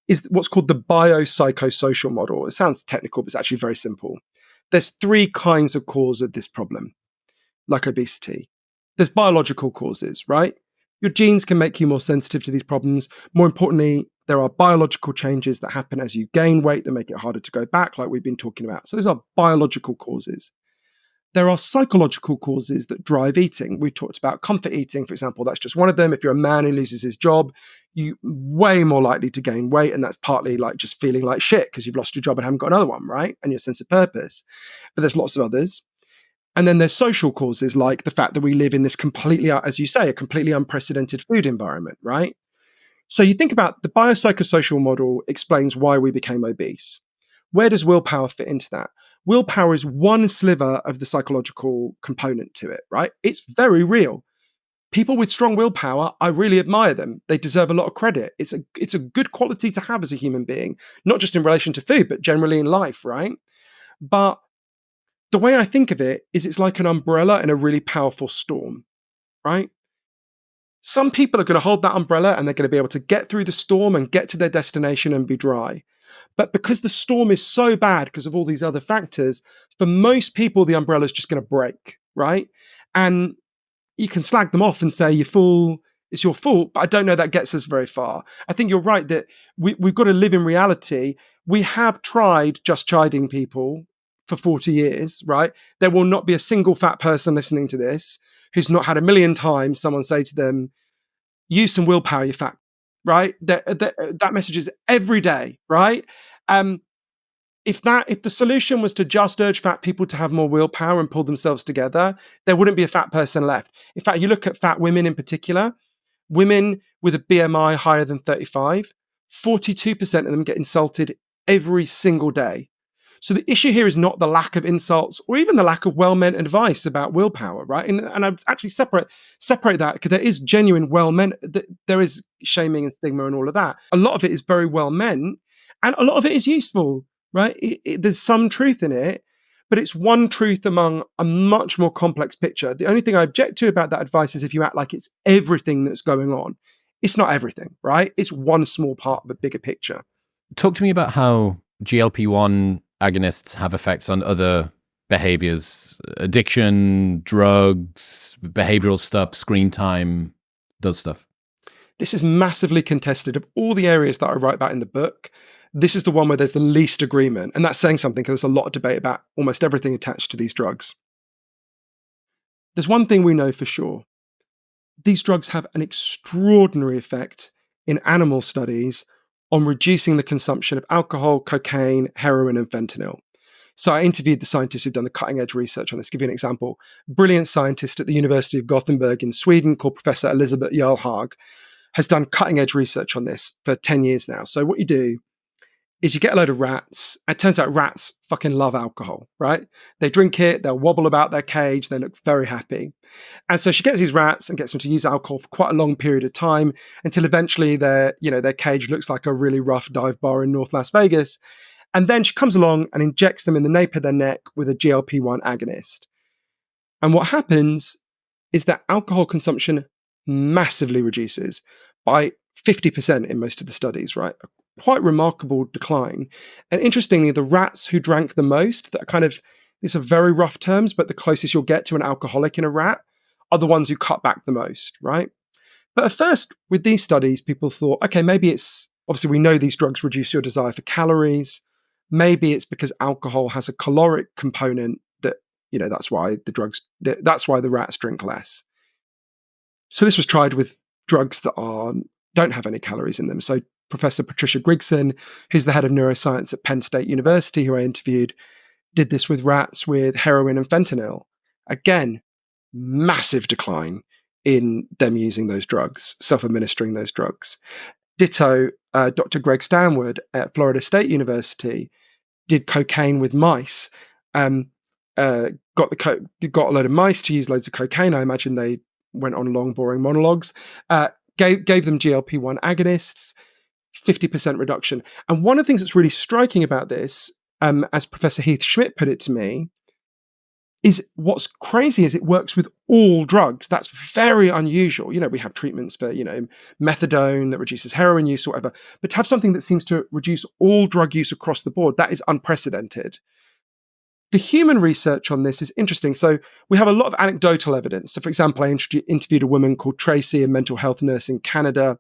is what's called the biopsychosocial model. It sounds technical, but it's actually very simple. There's three kinds of cause of this problem, like obesity. There's biological causes, right? Your genes can make you more sensitive to these problems. More importantly, there are biological changes that happen as you gain weight that make it harder to go back, like we've been talking about. So those are biological causes. There are psychological causes that drive eating. We talked about comfort eating, for example. That's just one of them. If you're a man who loses his job, you're way more likely to gain weight. And that's partly like just feeling like shit because you've lost your job and haven't got another one, right? And your sense of purpose. But there's lots of others. And then there's social causes like the fact that we live in this completely, as you say, a completely unprecedented food environment, right? So you think about the biopsychosocial model explains why we became obese. Where does willpower fit into that? Willpower is one sliver of the psychological component to it, right? It's very real. People with strong willpower, I really admire them. They deserve a lot of credit. It's a good quality to have as a human being, not just in relation to food, but generally in life, right? But the way I think of it is it's like an umbrella in a really powerful storm, right? Some people are going to hold that umbrella and they're going to be able to get through the storm and get to their destination and be dry. But because the storm is so bad because of all these other factors, for most people, the umbrella is just going to break, right? And you can slag them off and say, you fool, it's your fault. But I don't know that gets us very far. I think you're right that we've got to live in reality. We have tried just chiding people for 40 years, right? There will not be a single fat person listening to this who's not had a million times someone say to them, use some willpower, you fat, right? That message is every day, right? If the solution was to just urge fat people to have more willpower and pull themselves together, there wouldn't be a fat person left. In fact, you look at fat women in particular, women with a BMI higher than 35, 42% of them get insulted every single day. So the issue here is not the lack of insults or even the lack of well-meant advice about willpower, right? And I'd actually separate that because there is genuine well-meant, there is shaming and stigma and all of that. A lot of it is very well-meant and a lot of it is useful, right? There's some truth in it, but it's one truth among a much more complex picture. The only thing I object to about that advice is if you act like it's everything that's going on. It's not everything, right? It's one small part of a bigger picture. Talk to me about how GLP-1 agonists have effects on other behaviors, addiction, drugs, behavioral stuff, screen time, those stuff. This is massively contested. Of all the areas that I write about in the book, this is the one where there's the least agreement. And that's saying something because there's a lot of debate about almost everything attached to these drugs. There's one thing we know for sure. These drugs have an extraordinary effect in animal studies on reducing the consumption of alcohol, cocaine, heroin, and fentanyl. So I interviewed the scientists who've done the cutting edge research on this. Give you an example. Brilliant scientist at the University of Gothenburg in Sweden called Professor Elisabeth Jarlhag has done cutting edge research on this for 10 years now. So what you do is you get a load of rats. It turns out rats fucking love alcohol, right? They drink it, they'll wobble about their cage, they look very happy. And so she gets these rats and gets them to use alcohol for quite a long period of time until eventually their cage looks like a really rough dive bar in North Las Vegas. And then she comes along and injects them in the nape of their neck with a GLP-1 agonist. And what happens is that alcohol consumption massively reduces by 50% in most of the studies, right? A quite remarkable decline. And interestingly, the rats who drank the most, that kind of, these are very rough terms, but the closest you'll get to an alcoholic in a rat are the ones who cut back the most, right? But at first, with these studies, people thought, okay, maybe it's, obviously we know these drugs reduce your desire for calories, maybe it's because alcohol has a caloric component that, that's why the rats drink less. So this was tried with drugs that don't have any calories in them. So Professor Patricia Grigson, who's the head of neuroscience at Penn State University, who I interviewed, did this with rats with heroin and fentanyl. Again, massive decline in them using those drugs, self-administering those drugs. Ditto, Dr. Greg Stanwood at Florida State University did cocaine with mice. Got a load of mice to use loads of cocaine. I imagine they went on long, boring monologues. Gave them GLP-1 agonists, 50% reduction. And one of the things that's really striking about this, as Professor Heath Schmidt put it to me, is what's crazy is it works with all drugs. That's very unusual. We have treatments for, methadone that reduces heroin use or whatever, but to have something that seems to reduce all drug use across the board, that is unprecedented. The human research on this is interesting. So we have a lot of anecdotal evidence. So for example, I interviewed a woman called Tracy, a mental health nurse in Canada,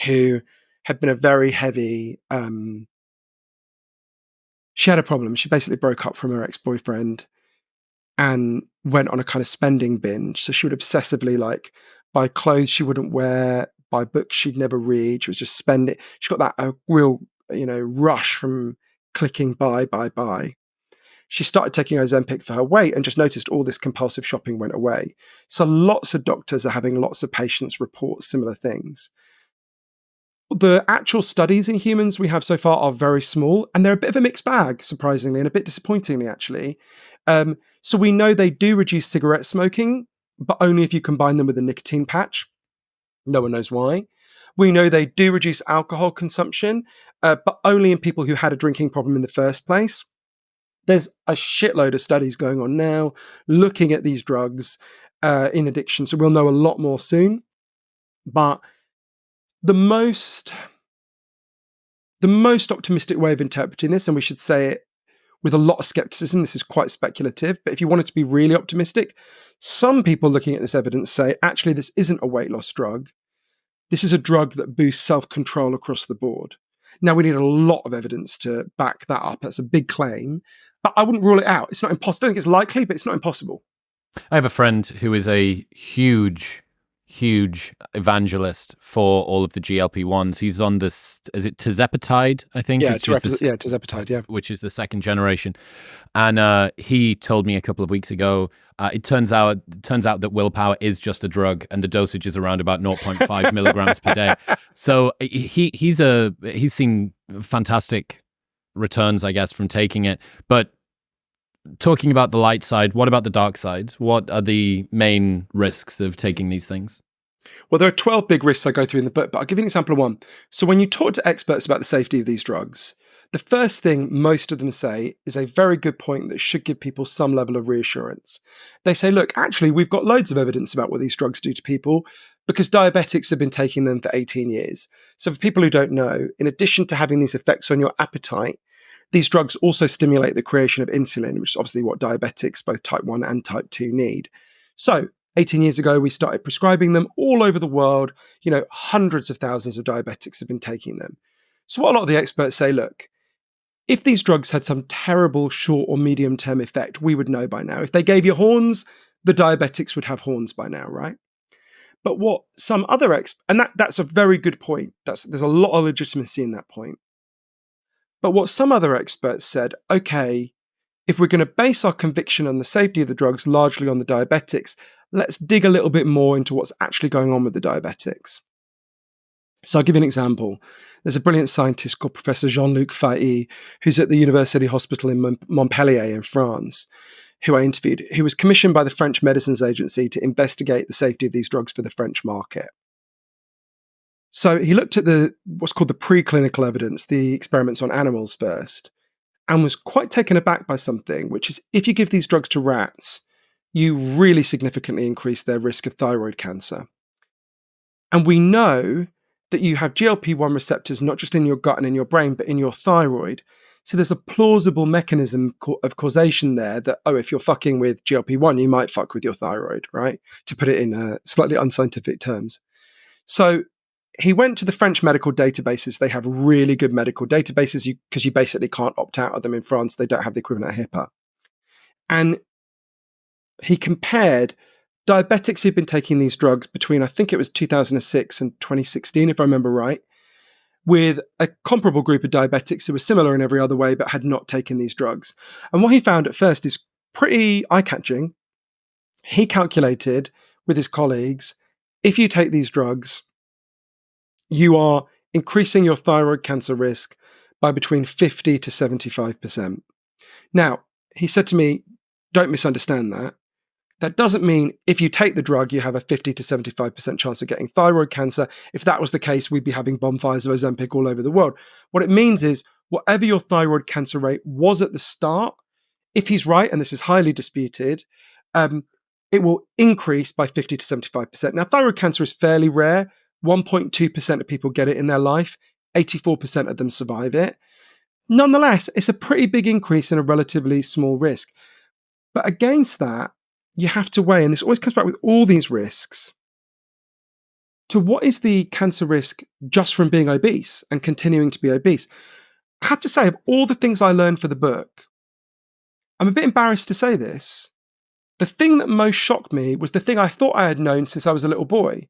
who had been a very heavy, she had a problem. She basically broke up from her ex-boyfriend and went on a kind of spending binge. So she would obsessively buy clothes she wouldn't wear, buy books she'd never read. She was just spending. She got that real, rush from clicking buy. She started taking Ozempic for her weight and just noticed all this compulsive shopping went away. So lots of doctors are having lots of patients report similar things. The actual studies in humans we have so far are very small, and they're a bit of a mixed bag, surprisingly, and a bit disappointingly, actually. So we know they do reduce cigarette smoking, but only if you combine them with a nicotine patch. No one knows why. We know they do reduce alcohol consumption, but only in people who had a drinking problem in the first place. There's a shitload of studies going on now looking at these drugs in addiction, so we'll know a lot more soon. But the most optimistic way of interpreting this, and we should say it with a lot of skepticism, this is quite speculative, but if you wanted to be really optimistic, some people looking at this evidence say, actually, this isn't a weight loss drug. This is a drug that boosts self-control across the board. Now, we need a lot of evidence to back that up. That's a big claim, but I wouldn't rule it out. It's not impossible. I don't think it's likely, but it's not impossible. I have a friend who is a huge evangelist for all of the GLP-1s. He's on this, is it tirzepatide, I think? Yeah, tirzepatide, yeah. Which is the second generation. And he told me a couple of weeks ago, it turns out that willpower is just a drug, and the dosage is around about 0.5 milligrams per day. So he's seen fantastic returns, I guess, from taking it. But talking about the light side, what about the dark side? What are the main risks of taking these things? Well, there are 12 big risks I go through in the book, but I'll give you an example of one. So when you talk to experts about the safety of these drugs, the first thing most of them say is a very good point that should give people some level of reassurance. They say, look, actually, we've got loads of evidence about what these drugs do to people because diabetics have been taking them for 18 years. So for people who don't know, in addition to having these effects on your appetite, these drugs also stimulate the creation of insulin, which is obviously what diabetics, both type 1 and type 2, need. So 18 years ago, we started prescribing them all over the world. Hundreds of thousands of diabetics have been taking them. So what a lot of the experts say, look, if these drugs had some terrible short or medium term effect, we would know by now. If they gave you horns, the diabetics would have horns by now, right? But what some other and that's a very good point. There's a lot of legitimacy in that point. But what some other experts said, okay, if we're going to base our conviction on the safety of the drugs largely on the diabetics, let's dig a little bit more into what's actually going on with the diabetics. So I'll give you an example. There's a brilliant scientist called Professor Jean-Luc Fahy, who's at the University Hospital in Montpellier in France, who I interviewed, who was commissioned by the French Medicines Agency to investigate the safety of these drugs for the French market. So he looked at what's called the preclinical evidence, the experiments on animals first, and was quite taken aback by something, which is if you give these drugs to rats, you really significantly increase their risk of thyroid cancer. And we know that you have GLP-1 receptors not just in your gut and in your brain, but in your thyroid. So there's a plausible mechanism of causation there that, if you're fucking with GLP-1, you might fuck with your thyroid, right? To put it in slightly unscientific terms. So he went to the French medical databases. They have really good medical databases because you basically can't opt out of them in France. They don't have the equivalent of HIPAA. And he compared diabetics who'd been taking these drugs between, I think it was 2006 and 2016, if I remember right, with a comparable group of diabetics who were similar in every other way but had not taken these drugs. And what he found at first is pretty eye-catching. He calculated with his colleagues, if you take these drugs, you are increasing your thyroid cancer risk by between 50 to 75%. Now, he said to me, don't misunderstand that. That doesn't mean if you take the drug, you have a 50 to 75% chance of getting thyroid cancer. If that was the case, we'd be having bonfires of Ozempic all over the world. What it means is whatever your thyroid cancer rate was at the start, if he's right, and this is highly disputed, it will increase by 50 to 75%. Now, thyroid cancer is fairly rare. 1.2% of people get it in their life. 84% of them survive it. Nonetheless, it's a pretty big increase in a relatively small risk. But against that, you have to weigh, and this always comes back with all these risks, to what is the cancer risk just from being obese and continuing to be obese. I have to say, of all the things I learned for the book, I'm a bit embarrassed to say this. The thing that most shocked me was the thing I thought I had known since I was a little boy.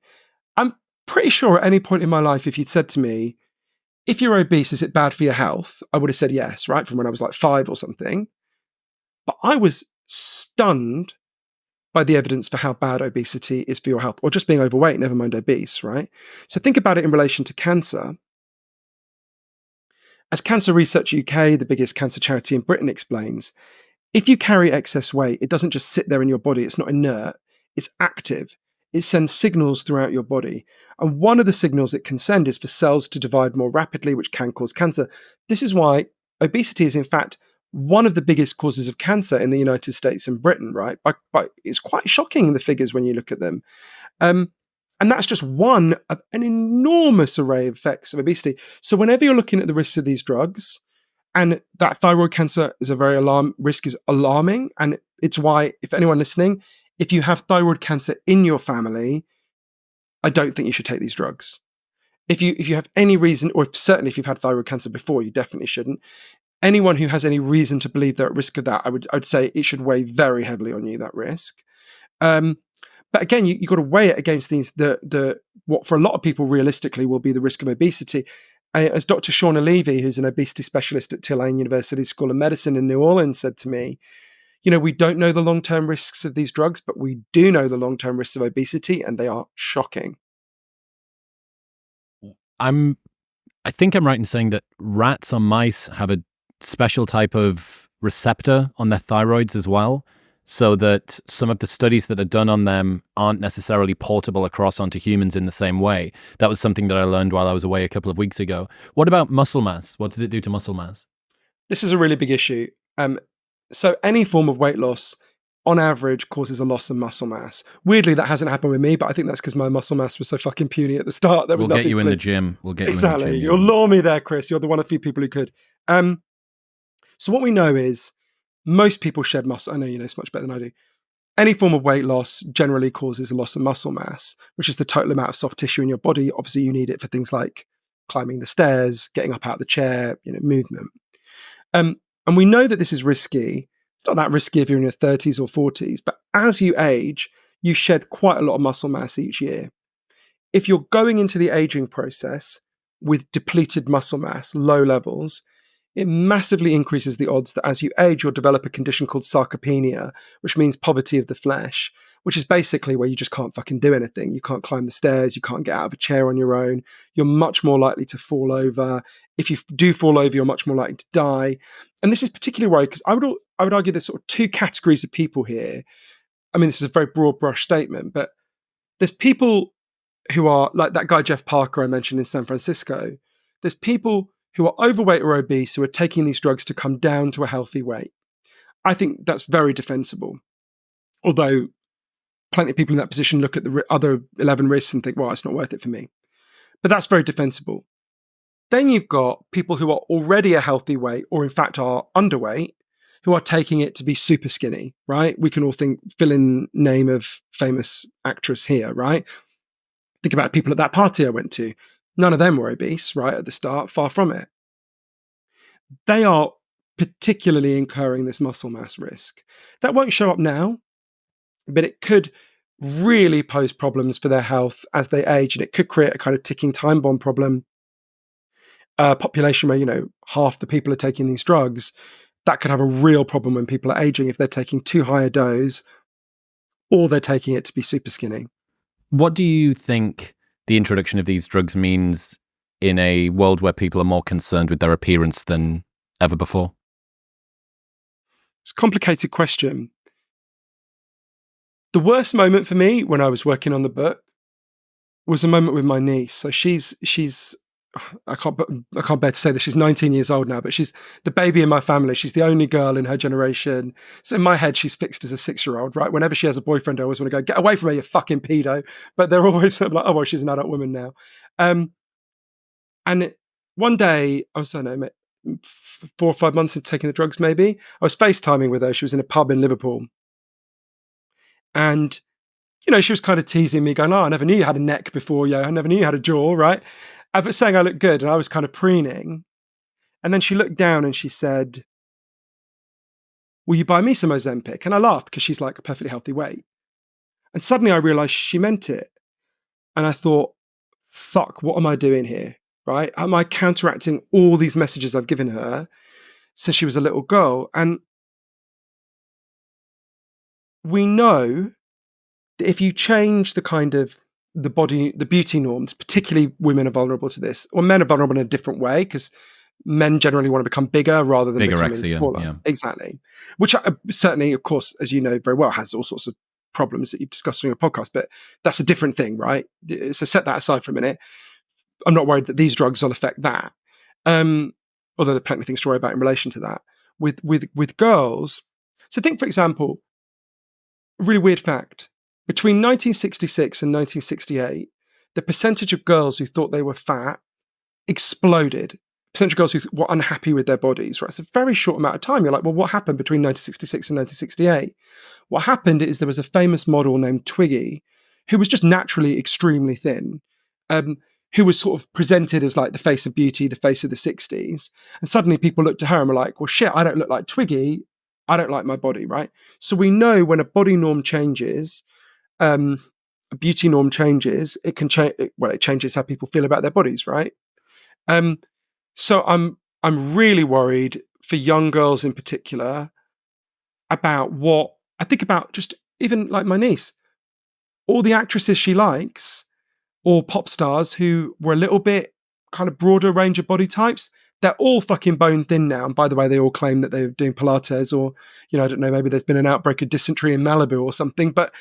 I'm pretty sure at any point in my life, if you'd said to me, if you're obese, is it bad for your health? I would have said yes, right? From when I was like 5 or something. But I was stunned by the evidence for how bad obesity is for your health, or just being overweight, never mind obese, right? So think about it in relation to cancer. As Cancer Research UK, the biggest cancer charity in Britain, explains, if you carry excess weight, it doesn't just sit there in your body. It's not inert. It's active. It sends signals throughout your body. And one of the signals it can send is for cells to divide more rapidly, which can cause cancer. This is why obesity is, in fact, one of the biggest causes of cancer in the United States and Britain, right? But it's quite shocking, the figures, when you look at them. And that's just one of an enormous array of effects of obesity. So whenever you're looking at the risks of these drugs, and that thyroid cancer is a very risk is alarming. And it's why, if anyone listening, if you have thyroid cancer in your family, I don't think you should take these drugs. If you have any reason, or certainly if you've had thyroid cancer before, you definitely shouldn't. Anyone who has any reason to believe they're at risk of that, I'd say it should weigh very heavily on you, that risk. But again, you've got to weigh it against these, what for a lot of people realistically will be the risk of obesity. As Dr. Shauna Levy, who's an obesity specialist at Tulane University School of Medicine in New Orleans, said to me, we don't know the long-term risks of these drugs, but we do know the long-term risks of obesity, and they are shocking. I think I'm right in saying that rats or mice have a special type of receptor on their thyroids as well, so that some of the studies that are done on them aren't necessarily portable across onto humans in the same way. That was something that I learned while I was away a couple of weeks ago. What about muscle mass? What does it do to muscle mass? This is a really big issue. So any form of weight loss, on average, causes a loss of muscle mass. Weirdly, that hasn't happened with me, but I think that's because my muscle mass was so fucking puny at the start. We'll get you in the gym. We'll get exactly. You in the gym. You'll lure me there, Chris. You're the one of few people who could. So what we know is most people shed muscle. I know you know this much better than I do. Any form of weight loss generally causes a loss of muscle mass, which is the total amount of soft tissue in your body. Obviously, you need it for things like climbing the stairs, getting up out of the chair, movement. And we know that this is risky. It's not that risky if you're in your 30s or 40s, but as you age, you shed quite a lot of muscle mass each year. If you're going into the aging process with depleted muscle mass, low levels, it massively increases the odds that as you age, you'll develop a condition called sarcopenia, which means poverty of the flesh, which is basically where you just can't fucking do anything. You can't climb the stairs. You can't get out of a chair on your own. You're much more likely to fall over. If you do fall over, you're much more likely to die. And this is particularly worrying because I would argue there's sort of two categories of people here. I mean, this is a very broad brush statement, but there's people who are like that guy, Jeff Parker, I mentioned in San Francisco. There's people who are overweight or obese who are taking these drugs to come down to a healthy weight. I think that's very defensible. Although plenty of people in that position look at the other 11 risks and think, well, it's not worth it for me. But that's very defensible. Then you've got people who are already a healthy weight or in fact are underweight who are taking it to be super skinny, right? We can all fill in name of famous actress here, right? Think about people at that party I went to. None of them were obese, right, at the start, far from it. They are particularly incurring this muscle mass risk. That won't show up now, but it could really pose problems for their health as they age, and it could create a kind of ticking time bomb problem. Population where, half the people are taking these drugs, that could have a real problem when people are aging if they're taking too high a dose or they're taking it to be super skinny. What do you think the introduction of these drugs means in a world where people are more concerned with their appearance than ever before? It's a complicated question. The worst moment for me when I was working on the book was a moment with my niece. So she's I can't bear to say that she's 19 years old now, but she's the baby in my family. She's the only girl in her generation. So in my head, she's fixed as a 6-year-old, right? Whenever she has a boyfriend, I always want to go, get away from her, you fucking pedo. But they're always like, oh, well, she's an adult woman now. And one day, I was, I don't know, 4 or 5 months into taking the drugs, maybe, I was FaceTiming with her. She was in a pub in Liverpool. And she was kind of teasing me, going, oh, I never knew you had a neck before, I never knew you had a jaw, right? But saying I looked good, and I was kind of preening. And then she looked down and she said, will you buy me some Ozempic? And I laughed because she's like a perfectly healthy weight. And suddenly I realized she meant it. And I thought, fuck, what am I doing here, right? Am I counteracting all these messages I've given her since she was a little girl? And we know that if you change the kind of the beauty norms, particularly women are vulnerable to this, or men are vulnerable in a different way, because men generally want to become bigger rather than becoming smaller. Yeah. Exactly. Which certainly, of course, as you know very well, has all sorts of problems that you've discussed on your podcast, but that's a different thing, right? So set that aside for a minute. I'm not worried that these drugs will affect that. Although there are plenty of things to worry about in relation to that. With girls, so think, for example, a really weird fact. Between 1966 and 1968, the percentage of girls who thought they were fat exploded. Percentage of girls who were unhappy with their bodies, right? It's a very short amount of time. You're like, well, what happened between 1966 and 1968? What happened is there was a famous model named Twiggy who was just naturally extremely thin, who was sort of presented as like the face of beauty, the face of the 60s. And suddenly people looked at her and were like, well, shit, I don't look like Twiggy. I don't like my body, right? So we know when a body norm changes, a beauty norm changes, it can change. Well, it changes how people feel about their bodies, right? So I'm really worried for young girls in particular about what I think about, just even like my niece, all the actresses she likes or pop stars who were a little bit kind of broader range of body types. They're all fucking bone thin now. And by the way, they all claim that they're doing Pilates, or, I don't know, maybe there's been an outbreak of dysentery in Malibu or something. But,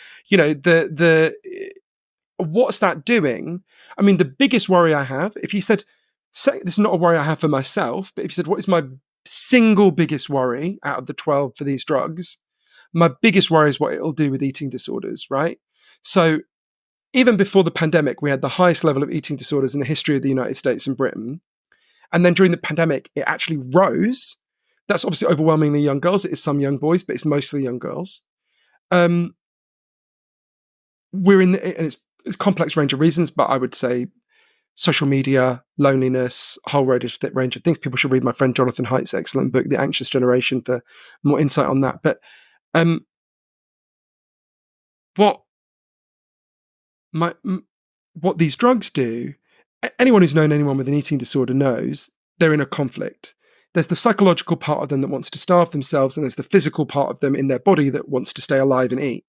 what's that doing? I mean, the biggest worry I have, if you said, this is not a worry I have for myself, but if you said, what is my single biggest worry out of the 12 for these drugs? My biggest worry is what it'll do with eating disorders, right? So even before the pandemic, we had the highest level of eating disorders in the history of the United States and Britain. And then during the pandemic, it actually rose. That's obviously overwhelmingly young girls. It is some young boys, but it's mostly young girls. And it's a complex range of reasons, but I would say social media, loneliness, a whole range of things. People should read my friend Jonathan Haidt's excellent book, The Anxious Generation, for more insight on that. But what these drugs do, anyone who's known anyone with an eating disorder knows they're in a conflict. There's the psychological part of them that wants to starve themselves, and there's the physical part of them in their body that wants to stay alive and eat.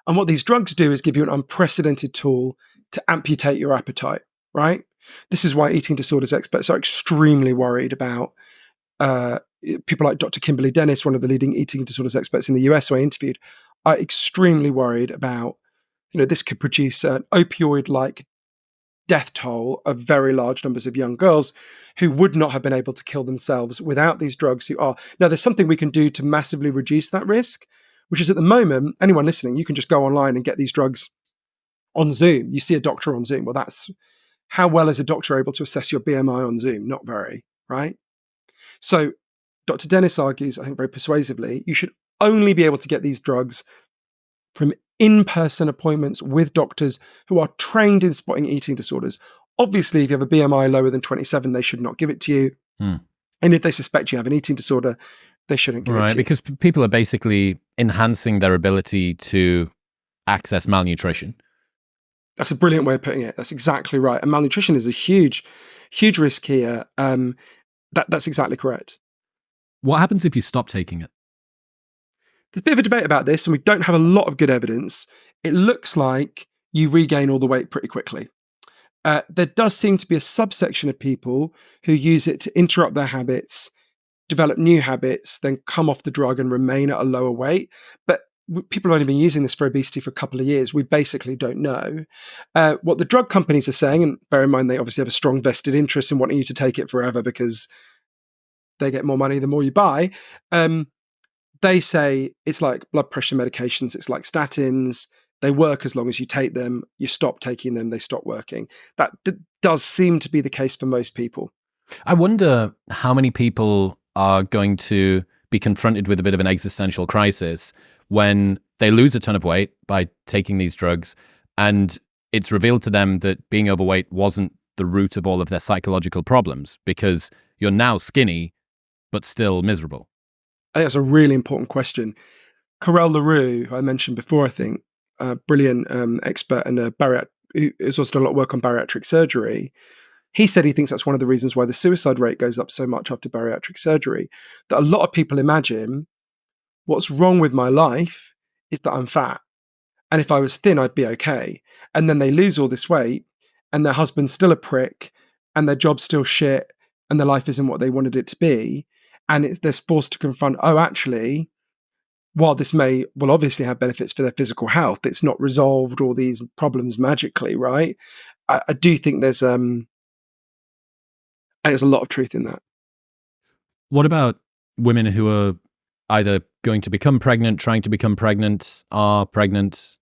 And what these drugs do is give you an unprecedented tool to amputate your appetite, right? This is why eating disorders experts are extremely worried about people like Dr. Kimberly Dennis, one of the leading eating disorders experts in the US who I interviewed, are extremely worried about, this could produce an opioid-like death toll of very large numbers of young girls who would not have been able to kill themselves without these drugs who are. Now, there's something we can do to massively reduce that risk, which is, at the moment, anyone listening, you can just go online and get these drugs on Zoom. You see a doctor on Zoom. Well, that's how well is a doctor able to assess your BMI on Zoom? Not very, right? So Dr. Dennis argues, I think very persuasively, you should only be able to get these drugs from in-person appointments with doctors who are trained in spotting eating disorders. Obviously, if you have a BMI lower than 27, they should not give it to you. Hmm. And if they suspect you have an eating disorder, they shouldn't give it Right, to you. because people are basically enhancing their ability to access malnutrition. That's a brilliant way of putting it. That's exactly right. And malnutrition is a huge, huge risk here. That's exactly correct. What happens if you stop taking it? There's a bit of a debate about this, and we don't have a lot of good evidence. It looks like you regain all the weight pretty quickly. There does seem to be a subsection of people who use it to interrupt their habits, develop new habits, then come off the drug and remain at a lower weight. But people have only been using this for obesity for a couple of years. We basically don't know. What the drug companies are saying, and bear in mind they obviously have a strong vested interest in wanting you to take it forever because they get more money the more you buy. They say it's like blood pressure medications, it's like statins. They work as long as you take them. You stop taking them, they stop working. That does seem to be the case for most people. I wonder how many people are going to be confronted with a bit of an existential crisis when they lose a ton of weight by taking these drugs, and it's revealed to them that being overweight wasn't the root of all of their psychological problems, because you're now skinny, but still miserable. I think that's a really important question. Carel LaRue, who I mentioned before, I think, a brilliant expert and who has also done a lot of work on bariatric surgery. He said he thinks that's one of the reasons why the suicide rate goes up so much after bariatric surgery. That a lot of people imagine what's wrong with my life is that I'm fat. And if I was thin, I'd be okay. And then they lose all this weight, and their husband's still a prick, and their job's still shit, and their life isn't what they wanted it to be. And they're forced to confront, oh, actually, while this will obviously have benefits for their physical health, it's not resolved all these problems magically, right? I do think there's a lot of truth in that. What about women who are either going to become pregnant, trying to become pregnant, are pregnant?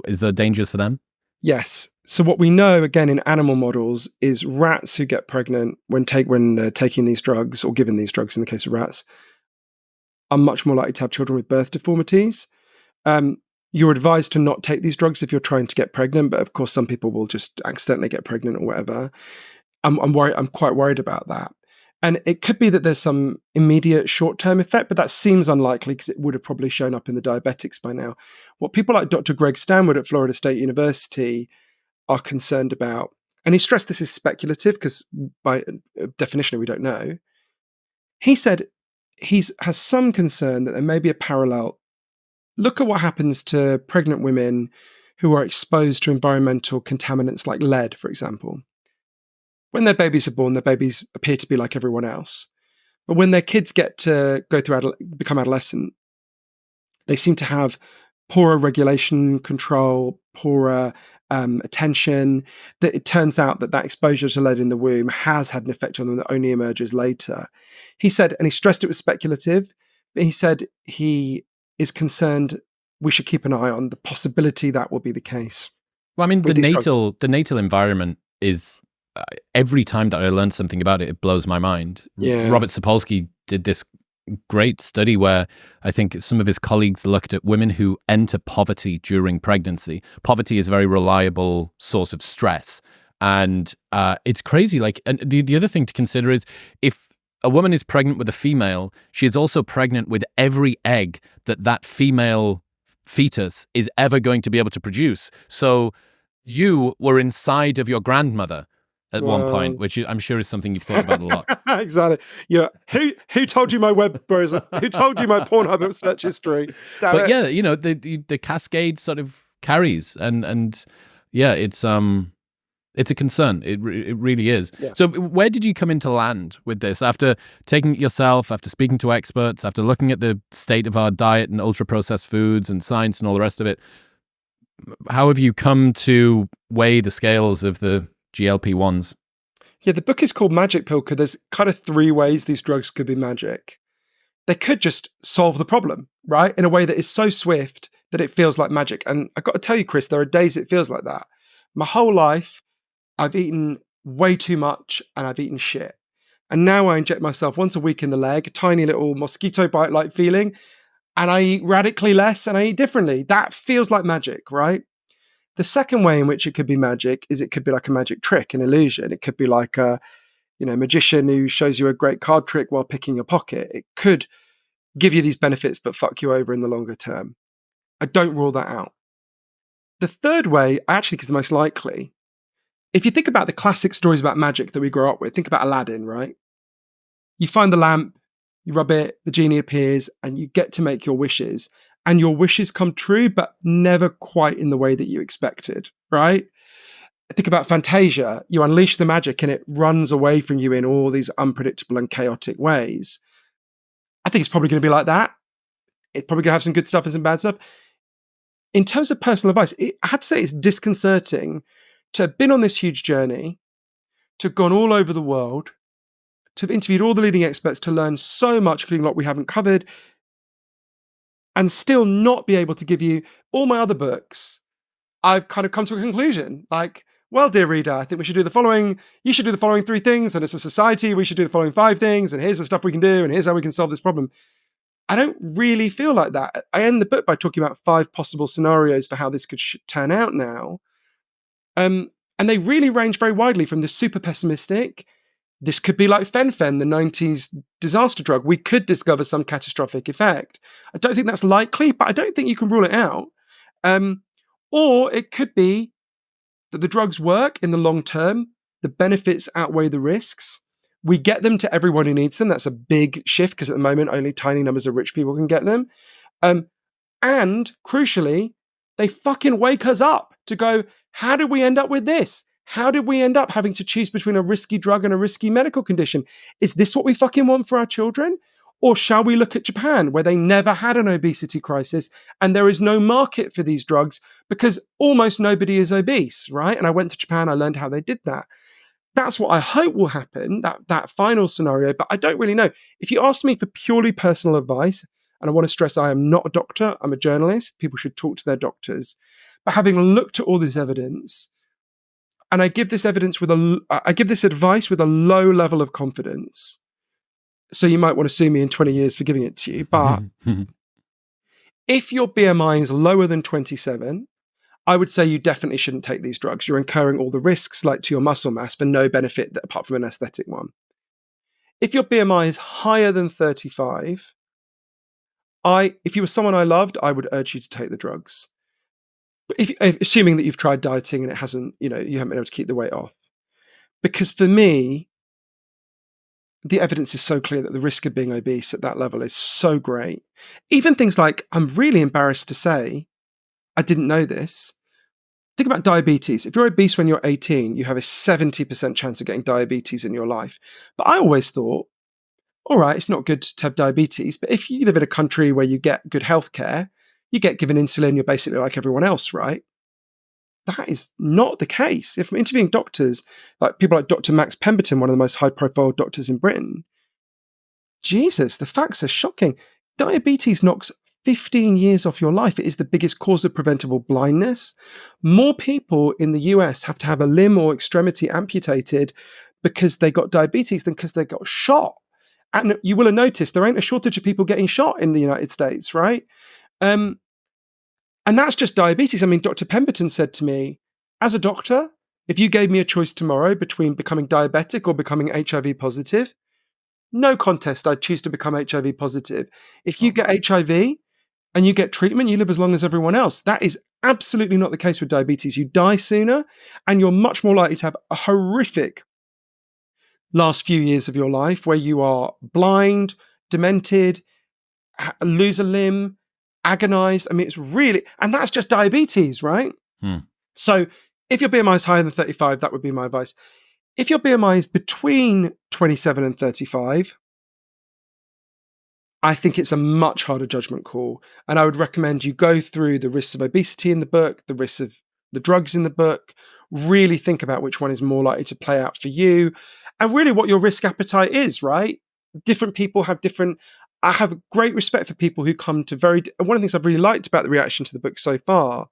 Is there dangers for them? Yes. So what we know, again, in animal models is rats who get pregnant when taking these drugs, or given these drugs in the case of rats, are much more likely to have children with birth deformities. You're advised to not take these drugs if you're trying to get pregnant, but of course some people will just accidentally get pregnant or whatever. I'm worried. I'm quite worried about that. And it could be that there's some immediate short-term effect, but that seems unlikely because it would have probably shown up in the diabetics by now. What people like Dr. Greg Stanwood at Florida State University are concerned about, and he stressed this is speculative because by definition we don't know. He said he has some concern that there may be a parallel. Look at what happens to pregnant women who are exposed to environmental contaminants like lead, for example. When their babies are born, their babies appear to be like everyone else. But when their kids get to go through become adolescent, they seem to have poorer regulation control, poorer attention. That it turns out that exposure to lead in the womb has had an effect on them that only emerges later. He said, and he stressed it was speculative, but he said he is concerned we should keep an eye on the possibility that will be the case. Well, I mean, the natal environment is, every time that I learn something about it, it blows my mind. Yeah. Robert Sapolsky did this great study where I think some of his colleagues looked at women who enter poverty during pregnancy. Poverty is a very reliable source of stress. And it's crazy. Like, and the other thing to consider is if a woman is pregnant with a female, she is also pregnant with every egg that female fetus is ever going to be able to produce. So you were inside of your grandmother at one point, which I'm sure is something you've thought about a lot. Exactly. Yeah. Who told you my web browser? Who told you my Pornhub search history? But yeah, you know, the cascade sort of carries, and yeah, it's a concern. It really is. Yeah. So where did you come into land with this? After taking it yourself, after speaking to experts, after looking at the state of our diet and ultra-processed foods and science and all the rest of it, how have you come to weigh the scales of the GLP-1s? Yeah, the book is called Magic Pill because there's kind of three ways these drugs could be magic. They could just solve the problem, right? In a way that is so swift that it feels like magic. And I've got to tell you, Chris, there are days it feels like that. My whole life, I've eaten way too much and I've eaten shit. And now I inject myself once a week in the leg, a tiny little mosquito bite-like feeling, and I eat radically less and I eat differently. That feels like magic, right? The second way in which it could be magic is it could be like a magic trick, an illusion. It could be like a magician who shows you a great card trick while picking your pocket. It could give you these benefits but fuck you over in the longer term. I don't rule that out. The third way, I actually think is the most likely. If you think about the classic stories about magic that we grew up with, think about Aladdin, right? You find the lamp, you rub it, the genie appears, and you get to make your wishes. And your wishes come true, but never quite in the way that you expected, right? Think about Fantasia. You unleash the magic and it runs away from you in all these unpredictable and chaotic ways. I think it's probably going to be like that. It's probably going to have some good stuff and some bad stuff. In terms of personal advice, I have to say it's disconcerting to have been on this huge journey, to have gone all over the world, to have interviewed all the leading experts, to learn so much, including a lot we haven't covered, and still not be able to give you all my other books. I've kind of come to a conclusion like, well, dear reader, I think we should do the following. You should do the following 3 things. And as a society, we should do the following 5 things. And here's the stuff we can do. And here's how we can solve this problem. I don't really feel like that. I end the book by talking about 5 possible scenarios for how this could turn out now. And they really range very widely from the super pessimistic. This could be like fen-phen, the 90s disaster drug. We could discover some catastrophic effect. I don't think that's likely, but I don't think you can rule it out. Or it could be that the drugs work in the long term. The benefits outweigh the risks. We get them to everyone who needs them. That's a big shift because at the moment, only tiny numbers of rich people can get them. And crucially, they fucking wake us up to go, how did we end up with this? How did we end up having to choose between a risky drug and a risky medical condition? Is this what we fucking want for our children? Or shall we look at Japan, where they never had an obesity crisis and there is no market for these drugs because almost nobody is obese, right? And I went to Japan, I learned how they did that. That's what I hope will happen, that final scenario, but I don't really know. If you ask me for purely personal advice, and I want to stress I am not a doctor, I'm a journalist, people should talk to their doctors. But having looked at all this evidence, and I give this advice with a low level of confidence. So you might want to sue me in 20 years for giving it to you. But if your BMI is lower than 27, I would say you definitely shouldn't take these drugs. You're incurring all the risks like to your muscle mass, but no benefit apart from an aesthetic one. If your BMI is higher than 35, if you were someone I loved, I would urge you to take the drugs. But assuming that you've tried dieting and it hasn't, you haven't been able to keep the weight off. Because for me, the evidence is so clear that the risk of being obese at that level is so great. Even things like, I'm really embarrassed to say, I didn't know this. Think about diabetes. If you're obese when you're 18, you have a 70% chance of getting diabetes in your life. But I always thought, all right, it's not good to have diabetes, but if you live in a country where you get good healthcare, you get given insulin, you're basically like everyone else, right? That is not the case. If I'm interviewing doctors, like people like Dr. Max Pemberton, one of the most high-profile doctors in Britain, Jesus, the facts are shocking. Diabetes knocks 15 years off your life. It is the biggest cause of preventable blindness. More people in the US have to have a limb or extremity amputated because they got diabetes than because they got shot. And you will have noticed there ain't a shortage of people getting shot in the United States, right? And that's just diabetes. I mean, Dr. Pemberton said to me, as a doctor, if you gave me a choice tomorrow between becoming diabetic or becoming HIV positive, no contest, I'd choose to become HIV positive. If you get HIV and you get treatment, you live as long as everyone else. That is absolutely not the case with diabetes. You die sooner and you're much more likely to have a horrific last few years of your life where you are blind, demented, lose a limb, agonized. I mean, it's really, and that's just diabetes, right? So if your BMI is higher than 35, that would be my advice. If your BMI is between 27 and 35, I think it's a much harder judgment call. And I would recommend you go through the risks of obesity in the book, the risks of the drugs in the book, really think about which one is more likely to play out for you, and really what your risk appetite is, right? Different people have different. I have great respect for people who come to one of the things I've really liked about the reaction to the book so far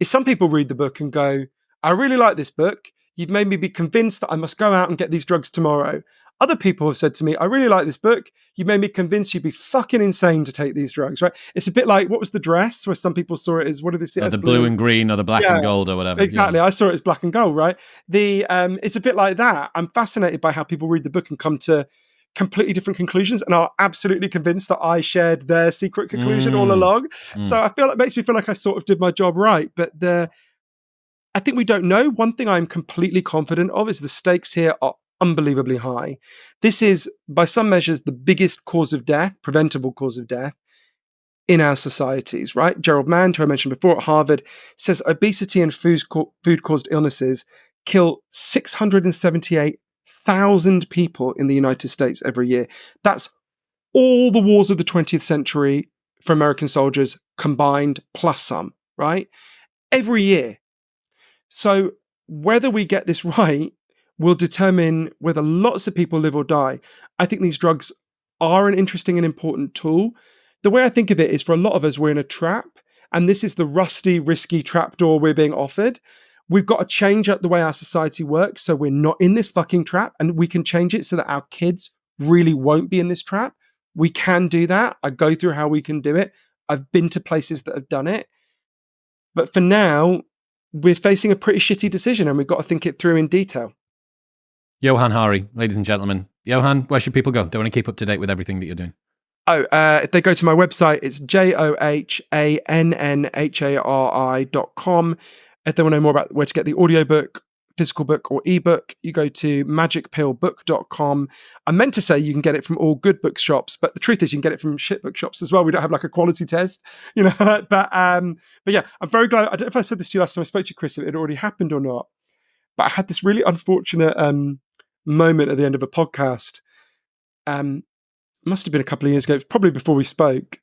is some people read the book and go, I really like this book. You've made me be convinced that I must go out and get these drugs tomorrow. Other people have said to me, I really like this book. You made me convinced you'd be fucking insane to take these drugs, right? It's a bit like, what was The Dress, where some people saw it as, what did they see it as? The blue and green or the black and gold or whatever. Exactly. I saw it as black and gold, right? It's a bit like that. I'm fascinated by how people read the book and come to completely different conclusions and are absolutely convinced that I shared their secret conclusion all along. So I feel it makes me feel like I sort of did my job right. But I think we don't know. One thing I'm completely confident of is the stakes here are unbelievably high. This is, by some measures, the biggest cause of death, preventable cause of death in our societies, right? Gerald Mann, who I mentioned before at Harvard, says obesity and food-caused illnesses kill 678,000 people in the United States every year. That's all the wars of the 20th century for American soldiers combined, plus some, right? Every year. So whether we get this right will determine whether lots of people live or die. I think these drugs are an interesting and important tool. The way I think of it is, for a lot of us, we're in a trap, and this is the rusty, risky trapdoor we're being offered. We've got to change up the way our society works so we're not in this fucking trap, and we can change it so that our kids really won't be in this trap. We can do that. I go through how we can do it. I've been to places that have done it. But for now, we're facing a pretty shitty decision, and we've got to think it through in detail. Johann Hari, ladies and gentlemen. Johann, where should people go? They want to keep up to date with everything that you're doing. If they go to my website, it's johannhari.com. If they want to know more about where to get the audiobook, physical book or ebook, you go to magicpillbook.com. I meant to say you can get it from all good bookshops, but the truth is you can get it from shit bookshops as well. We don't have like a quality test, you know. But yeah, I'm very glad. I don't know if I said this to you last time I spoke to you, Chris, if it had already happened or not. But I had this really unfortunate moment at the end of a podcast. Must have been a couple of years ago, probably before we spoke.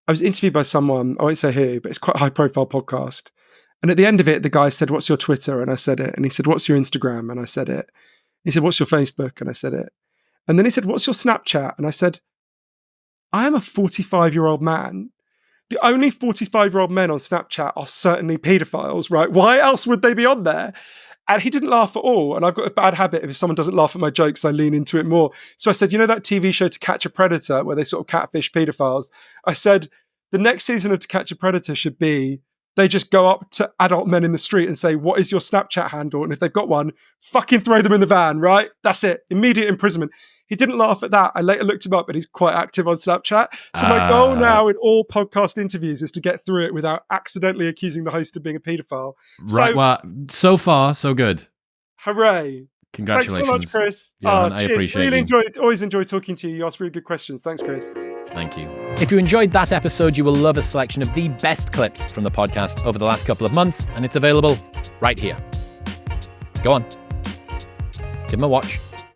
I was interviewed by someone, I won't say who, but it's quite a high profile podcast. And at the end of it, the guy said, "What's your Twitter?" And I said it. And he said, "What's your Instagram?" And I said it. He said, "What's your Facebook?" And I said it. And then he said, "What's your Snapchat?" And I said, I am a 45-year-old man. The only 45-year-old men on Snapchat are certainly pedophiles, right? Why else would they be on there? And he didn't laugh at all. And I've got a bad habit. If someone doesn't laugh at my jokes, I lean into it more. So I said, you know that TV show To Catch a Predator where they sort of catfish pedophiles? I said, the next season of To Catch a Predator should be they just go up to adult men in the street and say, what is your Snapchat handle? And if they've got one, fucking throw them in the van, right? That's it. Immediate imprisonment. He didn't laugh at that. I later looked him up, and he's quite active on Snapchat. So my goal now in all podcast interviews is to get through it without accidentally accusing the host of being a paedophile. Right. Well, so far, so good. Hooray. Congratulations. Thanks so much, Chris. Yeah, I appreciate really you. Always enjoy talking to you. You ask really good questions. Thanks, Chris. Thank you. If you enjoyed that episode, you will love a selection of the best clips from the podcast over the last couple of months, and it's available right here. Go on. Give them a watch.